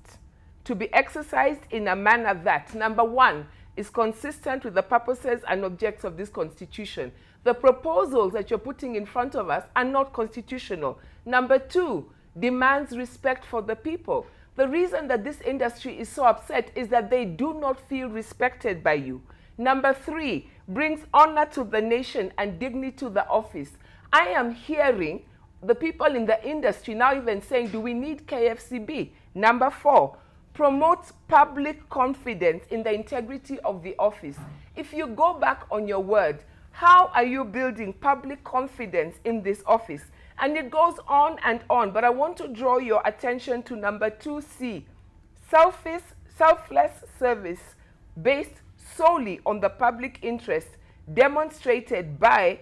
to be exercised in a manner that, number one, is consistent with the purposes and objects of this Constitution. The proposals that you're putting in front of us are not constitutional. Number two, demands respect for the people. The reason that this industry is so upset is that they do not feel respected by you. Number three, brings honor to the nation and dignity to the office. I am hearing the people in the industry now even saying, do we need KFCB? Number four, promotes public confidence in the integrity of the office. If you go back on your word, how are you building public confidence in this office? And it goes on and on, but I want to draw your attention to number 2C, selfless service based solely on the public interest demonstrated by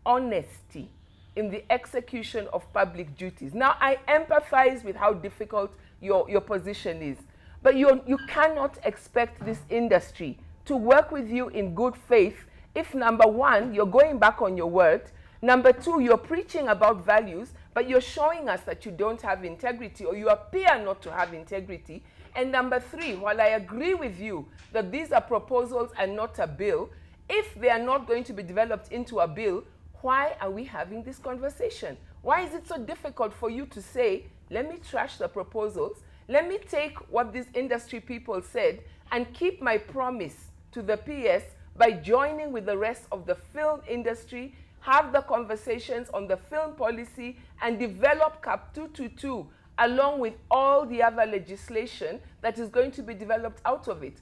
honesty in the execution of public duties. Now, I empathize with how difficult your position is, but you cannot expect this industry to work with you in good faith if, number one, you're going back on your word, number two, you're preaching about values, but you're showing us that you don't have integrity or you appear not to have integrity, and number three, while I agree with you that these are proposals and not a bill, if they are not going to be developed into a bill, why are we having this conversation? Why is it so difficult for you to say, let me trash the proposals, let me take what these industry people said and keep my promise to the PS by joining with the rest of the film industry, have the conversations on the film policy, and develop CAP 222 along with all the other legislation that is going to be developed out of it.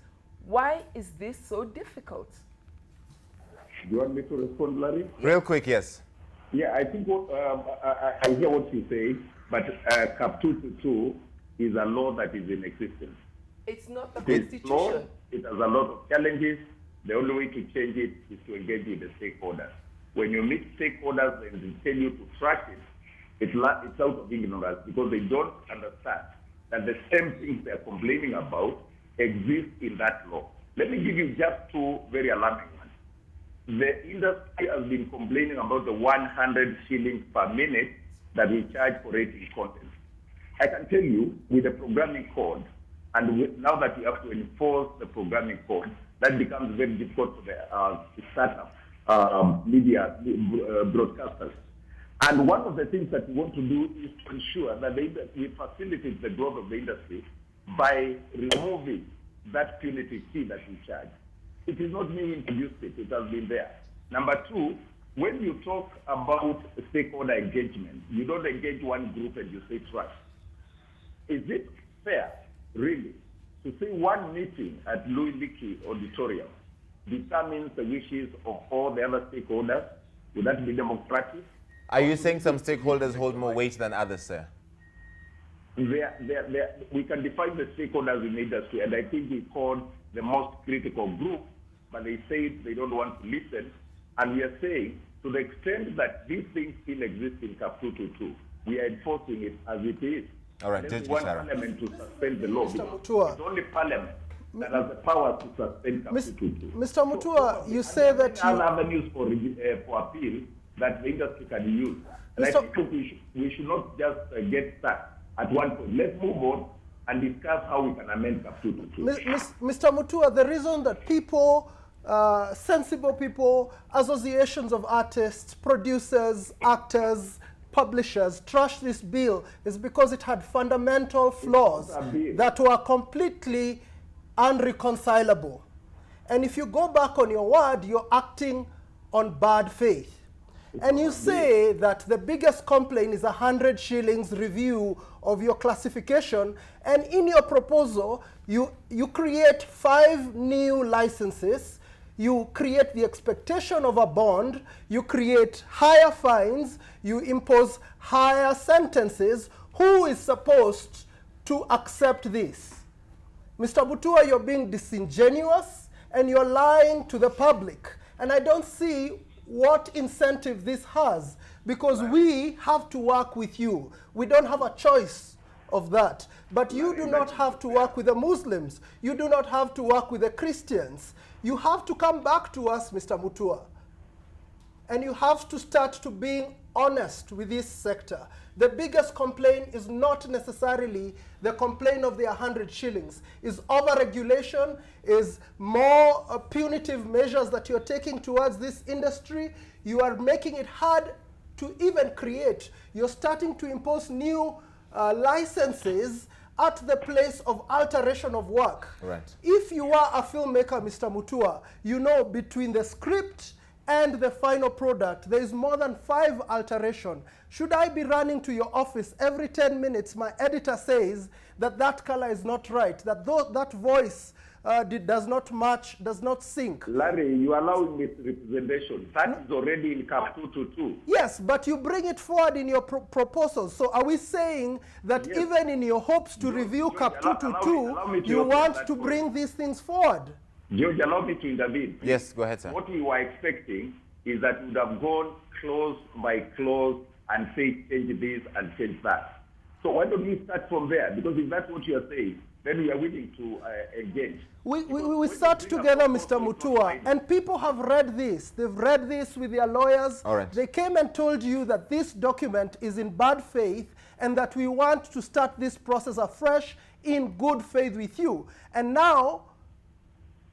Why is this so difficult? Do you want me to respond, Larry? Real quick, yes. Yeah, I think I hear what you say, but CAP 222 is a law that is in existence. It's not the Constitution. Law, it has a lot of challenges. The only way to change it is to engage with the stakeholders. When you meet stakeholders and they tell you to track it, it's out of ignorance because they don't understand that the same things they're complaining about exist in that law. Let me give you just two very alarming ones. The industry has been complaining about the 100 shillings per minute that we charge for rating content. I can tell you, with the programming code, and now that we have to enforce the programming code, that becomes very difficult for the startup media broadcasters. And one of the things that we want to do is to ensure that we facilitate the growth of the industry by removing that punitive fee that we charge. It is not me who introduced it, it has been there. Number two, when you talk about stakeholder engagement, you don't engage one group and you say trust. Is it fair, really, to say one meeting at Louis Leakey Auditorium determines the wishes of all the other stakeholders? Would that be democratic? Are you saying some stakeholders hold more weight than others, sir? We can define the stakeholders in the industry, and I think we called the most critical group, but they say they don't want to listen. And we are saying, to the extent that these things still exist in CAP 222, we are enforcing it as it is. All right, There's one Parliament to suspend the law. Mutua. It's only Parliament that has the power to suspend CAP 222. Mr. Mutua, you say that you... There are avenues for appeal that the industry can use. And I think we should not just get stuck at one point. Let's move on and discuss how we can amend CAP 222. Mr. Mutua, the reason that people, sensible people, associations of artists, producers, actors, publishers trash this bill is because it had fundamental flaws that were completely unreconcilable. And if you go back on your word, you're acting on bad faith. And you say that the biggest complaint is 100 shillings review of your classification, and in your proposal, you create 5 new licenses, you create the expectation of a bond, you create higher fines, you impose higher sentences. Who is supposed to accept this? Mr. Mutua, you're being disingenuous and you're lying to the public. And I don't see what incentive this has, because we have to work with you. We don't have a choice of that. But you do not have to work with the Muslims. You do not have to work with the Christians. You have to come back to us, Mr. Mutua. And you have to start to being honest with this sector. The biggest complaint is not necessarily the complaint of the 100 shillings. Is over-regulation, is more punitive measures that you're taking towards this industry. You are making it hard to even create. You're starting to impose new licenses at the place of alteration of work. Right. If you are a filmmaker, Mr. Mutua, you know between the script and the final product, there is more than 5 alterations. Should I be running to your office every 10 minutes, my editor says that that color is not right, that that voice does not match, does not sync. Larry, you are allowing misrepresentation. That is already in Cap 222. Yes, but you bring it forward in your proposals. So are we saying that even in your hopes to review Cap 222, you want to bring these things forward? George, allow me to intervene. Yes, go ahead, sir. What we were expecting is that we would have gone clause by clause and say change this and change that. So why don't we start from there? Because if that's what you are saying, then we are willing to engage. We start together, Mr. Mutua, and people have read this. They've read this with their lawyers. All right. They came and told you that this document is in bad faith and that we want to start this process afresh in good faith with you. And now,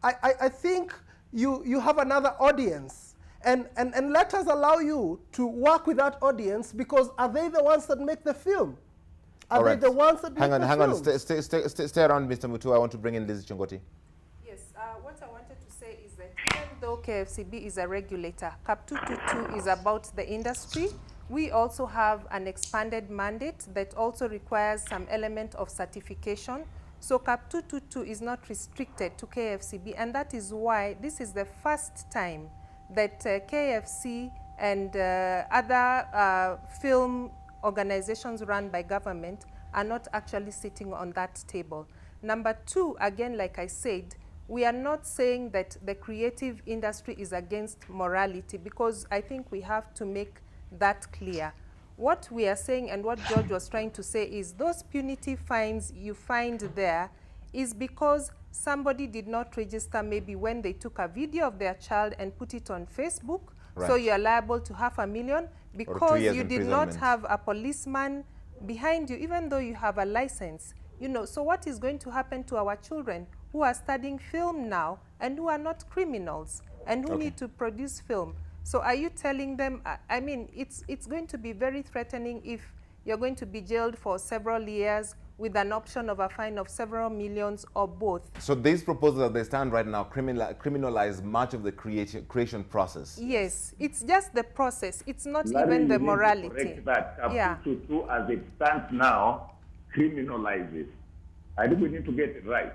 I think you have another audience. And let us allow you to work with that audience, because are they the ones that make the film? Are they the ones that make the film? Hang on. Stay around, Mr. Mutua. I want to bring in Lizz Chongoti. Yes, what I wanted to say is that even though KFCB is a regulator, Cap 222 is about the industry. We also have an expanded mandate that also requires some element of certification. So Cap 222 is not restricted to KFCB, and that is why this is the first time that KFC and other film organizations run by government are not actually sitting on that table. Number 2, again, like I said, we are not saying that the creative industry is against morality, because I think we have to make that clear. What we are saying, and what George was trying to say, is those punitive fines you find there is because somebody did not register maybe when they took a video of their child and put it on Facebook. Right. So you're liable to $500,000 because you did not have a policeman behind you, even though you have a license. You know, so what is going to happen to our children who are studying film now and who are not criminals and who need to produce film? So are you telling them, I mean, it's going to be very threatening if you're going to be jailed for several years with an option of a fine of several millions or both. So these proposals as they stand right now criminalize much of the creation process. Yes, it's just the process. It's not even the morality. Correct that. Cap 222 as it stands now criminalizes. I think we need to get it right.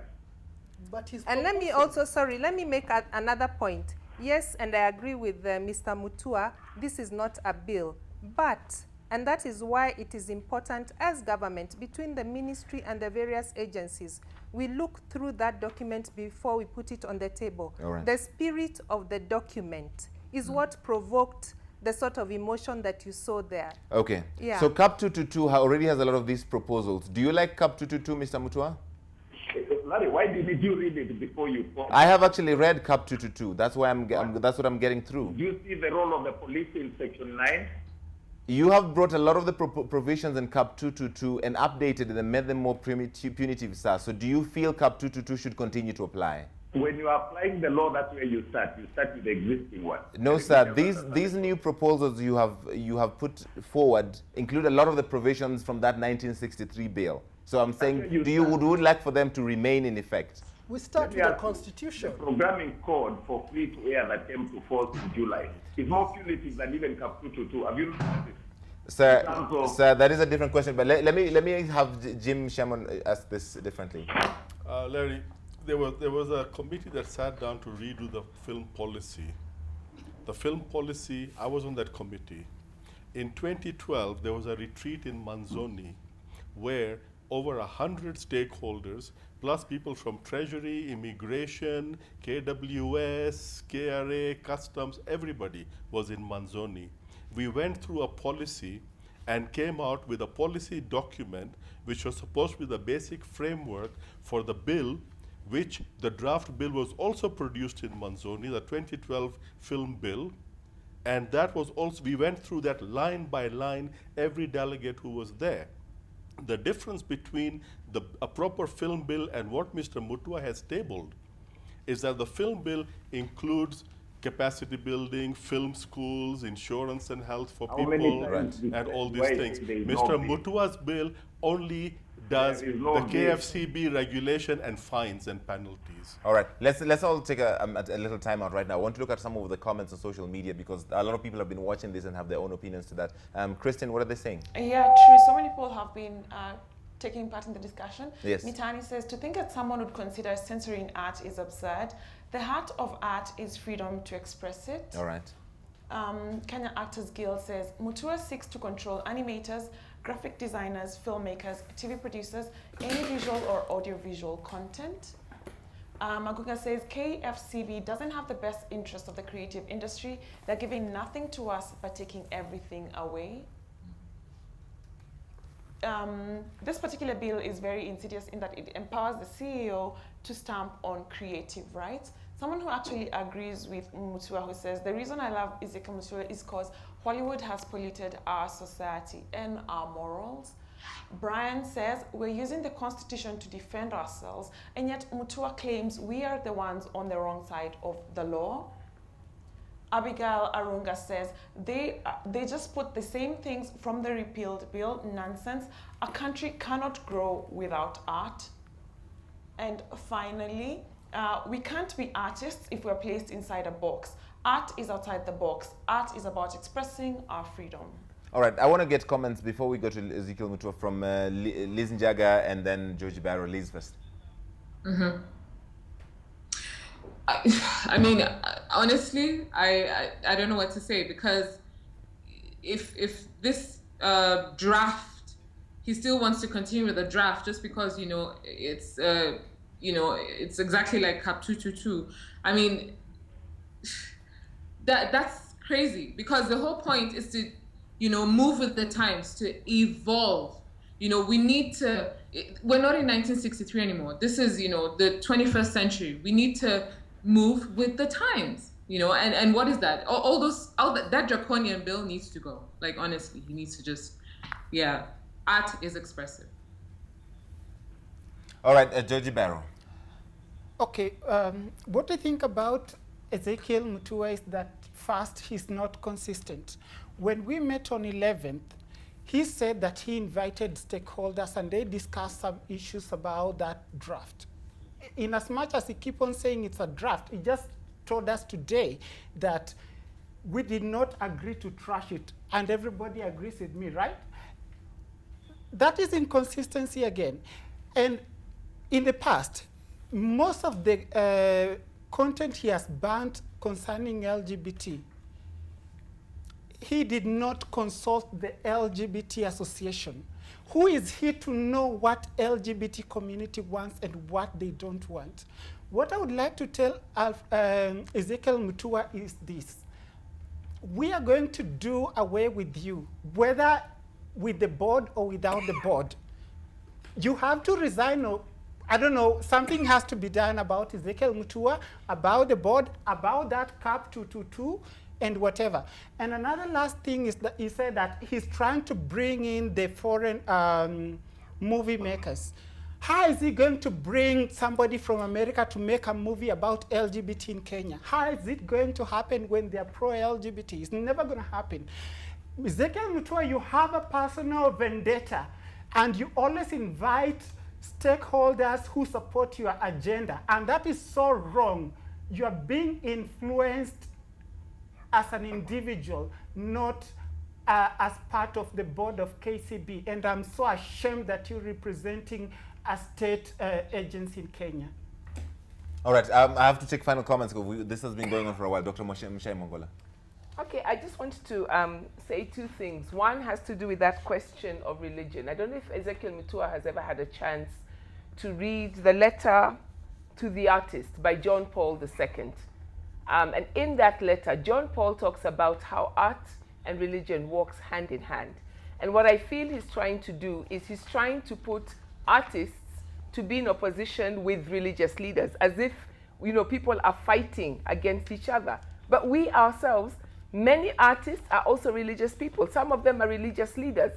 And let me also, let me make another point. Yes, and I agree with Mr. Mutua, this is not a bill, but, and that is why it is important as government, between the ministry and the various agencies, we look through that document before we put it on the table. Right. The spirit of the document is what provoked the sort of emotion that you saw there. Okay. Yeah. So CAP 222 already has a lot of these proposals. Do you like CAP 222, Mr. Mutua? Larry, why didn't you read it before you talk? I have actually read CAP 222. That's why that's what I'm getting through. Do you see the role of the police in Section 9? You have brought a lot of the provisions in CAP 222 and updated them and made them more punitive, sir. So do you feel CAP 222 should continue to apply? When you are applying the law, that's where you start. You start with the existing one. No, sir. These new proposals you have put forward include a lot of the provisions from that 1963 bill. So I'm saying, would you like for them to remain in effect? We start with the Constitution. The programming code for free-to-air that came to force in July is more punitive than even CAP 222. Have you looked at it? Sir, that is a different question. But let me have Jim Shamoon ask this differently. Larry, there was a committee that sat down to redo the film policy. The film policy, I was on that committee. In 2012, there was a retreat in Manzoni where over 100 stakeholders plus people from Treasury, Immigration, KWS, KRA, Customs, everybody was in Manzoni. We went through a policy and came out with a policy document which was supposed to be the basic framework for the bill, which the draft bill was also produced in Manzoni, the 2012 film bill. And that was also, we went through that line by line, every delegate who was there. The difference between a proper film bill and what Mr. Mutua has tabled is that the film bill includes capacity building, film schools, insurance and health for people, and all these things. Mr. Mutua's bill only does the KFCB regulation and fines and penalties. All right, let's all take a little time out right now. I want to look at some of the comments on social media because a lot of people have been watching this and have their own opinions to that. Kristen, what are they saying? Yeah, true. So many people have been taking part in the discussion. Yes. Mitani says, to think that someone would consider censoring art is absurd. The heart of art is freedom to express it. All right. Kenya Actors Guild says, Mutua seeks to control animators, graphic designers, filmmakers, TV producers, any visual or audiovisual content. Maguga says, KFCB doesn't have the best interest of the creative industry. They're giving nothing to us but taking everything away. This particular bill is very insidious in that it empowers the CEO to stamp on creative rights. Someone who actually agrees with Mutua, who says, the reason I love Ezekiel Mutua is because Hollywood has polluted our society and our morals. Brian says, we're using the Constitution to defend ourselves, and yet Mutua claims we are the ones on the wrong side of the law. Abigail Arunga says, they just put the same things from the repealed bill, nonsense. A country cannot grow without art. And finally, we can't be artists if we're placed inside a box. Art is outside the box. Art is about expressing our freedom. All right, I want to get comments before we go to Ezekiel Mutua from Lizz Njagah and then Joji Baro. Liz first. Mm-hmm. I mean, honestly, I don't know what to say, because if this draft, he still wants to continue with the draft just because, it's it's exactly like Cap 222. I mean, that's crazy, because the whole point is to move with the times, to evolve. We need to, we're not in 1963 anymore. This is, the 21st century. We need to move with the times, and what is that? That draconian bill needs to go. Like, honestly, he needs to just, art is expressive. All right, Joji Baro. Okay, what I think about Ezekiel Mutua is that first, he's not consistent. When we met on 11th, he said that he invited stakeholders and they discussed some issues about that draft. In as much as he keeps on saying it's a draft, he just told us today that we did not agree to trash it, and everybody agrees with me, right? That is inconsistency again. And in the past, most of the content he has banned concerning LGBT, he did not consult the LGBT association. Who is he to know what LGBT community wants and what they don't want? What I would like to tell Ezekiel Mutua is this. We are going to do away with you, whether with the board or without the board. You have to resign, or I don't know, something has to be done about Ezekiel Mutua, about the board, about that Cap 222, and whatever. And another last thing is that he said that he's trying to bring in the foreign movie makers. How is he going to bring somebody from America to make a movie about LGBT in Kenya? How is it going to happen when they're pro-LGBT? It's never going to happen. Ezekiel Mutua, you have a personal vendetta, and you always invite stakeholders who support your agenda, and that is so wrong. You are being influenced as an individual, not as part of the board of KCB. And I'm so ashamed that you're representing a state agency in Kenya. All right, I have to take final comments. This has been going on for a while. Dr. Mshai Mwangola. Okay, I just wanted to say two things. One has to do with that question of religion. I don't know if Ezekiel Mutua has ever had a chance to read the letter to the artist by John Paul II. And in that letter, John Paul talks about how art and religion works hand in hand. And what I feel he's trying to do is he's trying to put artists to be in opposition with religious leaders, as if, you know, people are fighting against each other. But we ourselves, many artists are also religious people. Some of them are religious leaders.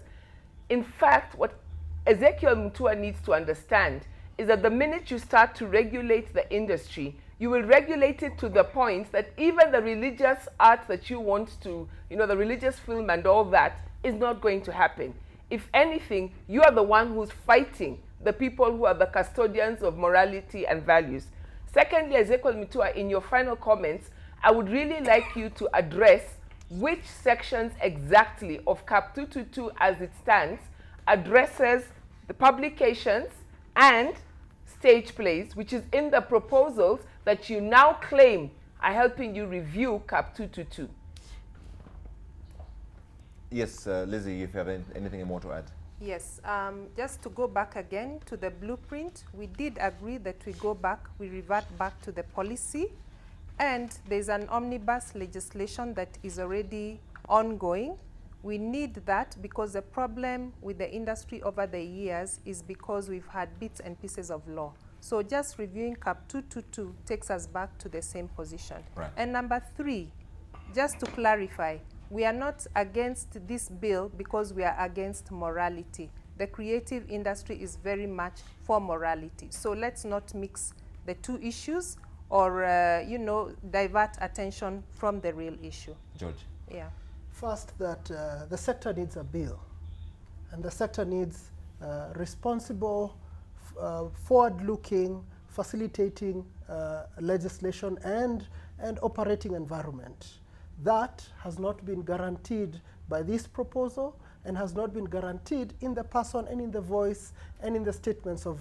In fact, what Ezekiel Mutua needs to understand is that the minute you start to regulate the industry, you will regulate it to the point that even the religious art that you want to, you know, the religious film and all that is not going to happen. If anything, you are the one who's fighting the people who are the custodians of morality and values. Secondly, Ezekiel Mutua, in your final comments, I would really like you to address which sections exactly of CAP 222 as it stands addresses the publications and stage plays, which is in the proposals that you now claim are helping you review CAP 222. Yes, Lizzie, if you have anything more to add. Yes, just to go back again to the blueprint, we did agree that we revert back to the policy, and there's an omnibus legislation that is already ongoing. We need that because the problem with the industry over the years is because we've had bits and pieces of law. So just reviewing CAP 222 takes us back to the same position. Right. And number 3, just to clarify, we are not against this bill because we are against morality. The creative industry is very much for morality. So let's not mix the two issues or, you know, divert attention from the real issue. George. Yeah. First, that the sector needs a bill, and the sector needs responsible, forward-looking, facilitating legislation and operating environment. That has not been guaranteed by this proposal and has not been guaranteed in the person and in the voice and in the statements of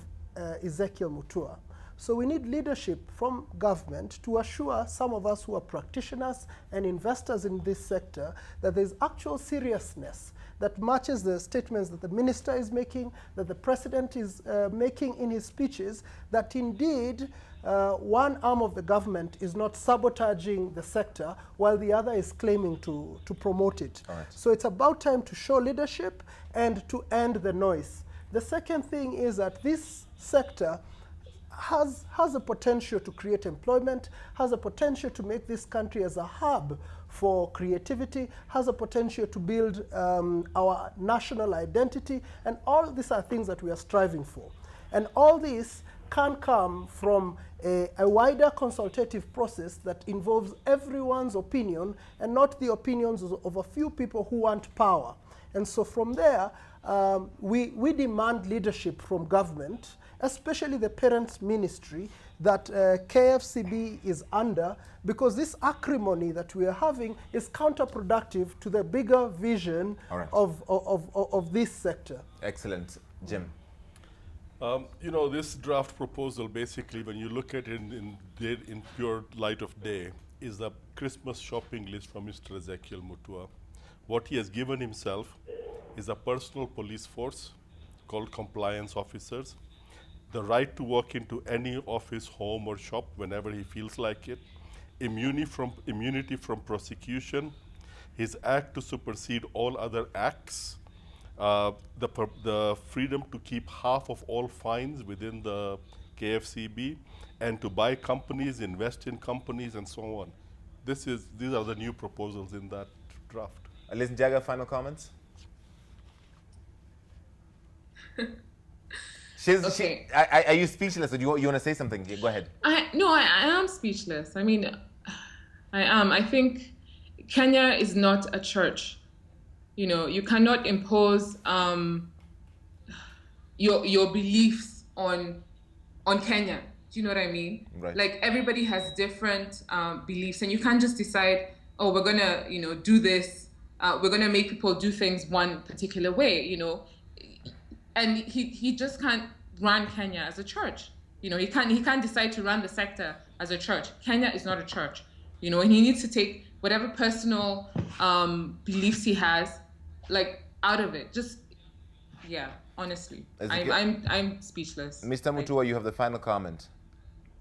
Ezekiel Mutua. So we need leadership from government to assure some of us who are practitioners and investors in this sector that there's actual seriousness that matches the statements that the minister is making, that the president is making in his speeches, that indeed one arm of the government is not sabotaging the sector while the other is claiming to promote it. Right. So it's about time to show leadership and to end the noise. The second thing is that this sector has a potential to create employment, has a potential to make this country as a hub for creativity, has a potential to build our national identity, and all these are things that we are striving for. And all this can come from a wider consultative process that involves everyone's opinion and not the opinions of a few people who want power. And so from there, we demand leadership from government, especially the parent ministry that KFCB is under, because this acrimony that we are having is counterproductive to the bigger vision of this sector. Excellent. Jim. You know, this draft proposal, basically, when you look at it in pure light of day, is the Christmas shopping list from Mr. Ezekiel Mutua. What he has given himself is a personal police force called compliance officers, the right to walk into any office, home, or shop whenever he feels like it, immunity from prosecution, his act to supersede all other acts, the freedom to keep half of all fines within the KFCB, and to buy companies, invest in companies, and so on. These are the new proposals in that draft. Lizz Njagah, final comments? Are you speechless, or do you want to say something? Go ahead. No, I am speechless. I mean, I am. I think Kenya is not a church. You know, you cannot impose your beliefs on Kenya. Do you know what I mean? Right. Like, everybody has different beliefs, and you can't just decide, oh, we're gonna, you know, do this. We're gonna make people do things one particular way. You know, and he just can't run Kenya as a church. You know, he can't decide to run the sector as a church. Kenya is not a church. You know, and he needs to take whatever personal beliefs he has, like, out of it. Just, yeah. honestly. Ezekiel? I'm speechless. Mr. Mutua, you have the final comment.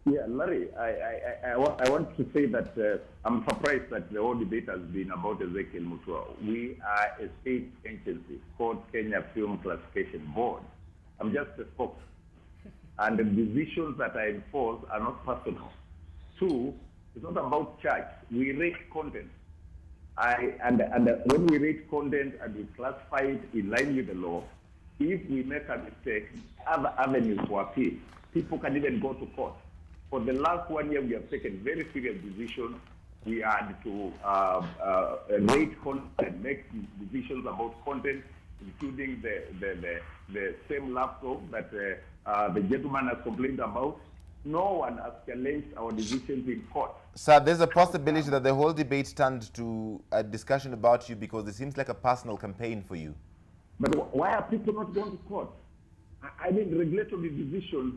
Yeah, Larry, I want to say that I'm surprised that the whole debate has been about Ezekiel Mutua. We are a state agency called Kenya Film Classification Board. I'm just a spokesman. And the decisions that I enforce are not personal. Two, it's not about church. We rate content. And when we rate content and we classify it in line with the law, if we make a mistake, other avenues for appeal. People can even go to court. For the last 1 year, we have taken very serious decisions. We had to rate content, make decisions about content, including the same laptop that the gentleman has complained about. No one has challenged our decisions in court. Sir, there's a possibility that the whole debate turned to a discussion about you because it seems like a personal campaign for you. But why are people not going to court? I mean, regulatory decisions,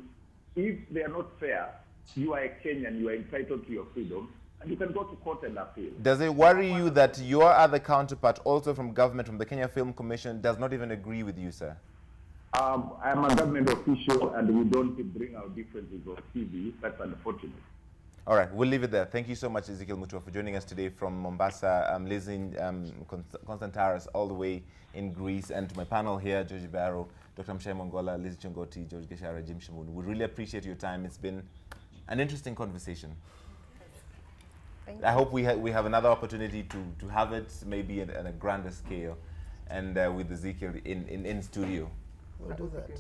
if they are not fair, you are a Kenyan, you are entitled to your freedom, and you can go to court and appeal. Does it worry you that your other counterpart, also from government, from the Kenya Film Commission, does not even agree with you, sir? I'm a government official, and we don't bring our differences on TV. That's unfortunate. All right, we'll leave it there. Thank you so much, Ezekiel Mutua, for joining us today from Mombasa. Lizz Njagah all the way in Greece, and to my panel here, Joji Baro, Dr. Mshai Mwangola, Lizz Chongoti, Gachara, Shamoon. We really appreciate your time. It's been an interesting conversation. I hope we have another opportunity to have it maybe at a grander scale and with Ezekiel in studio. We'll do that.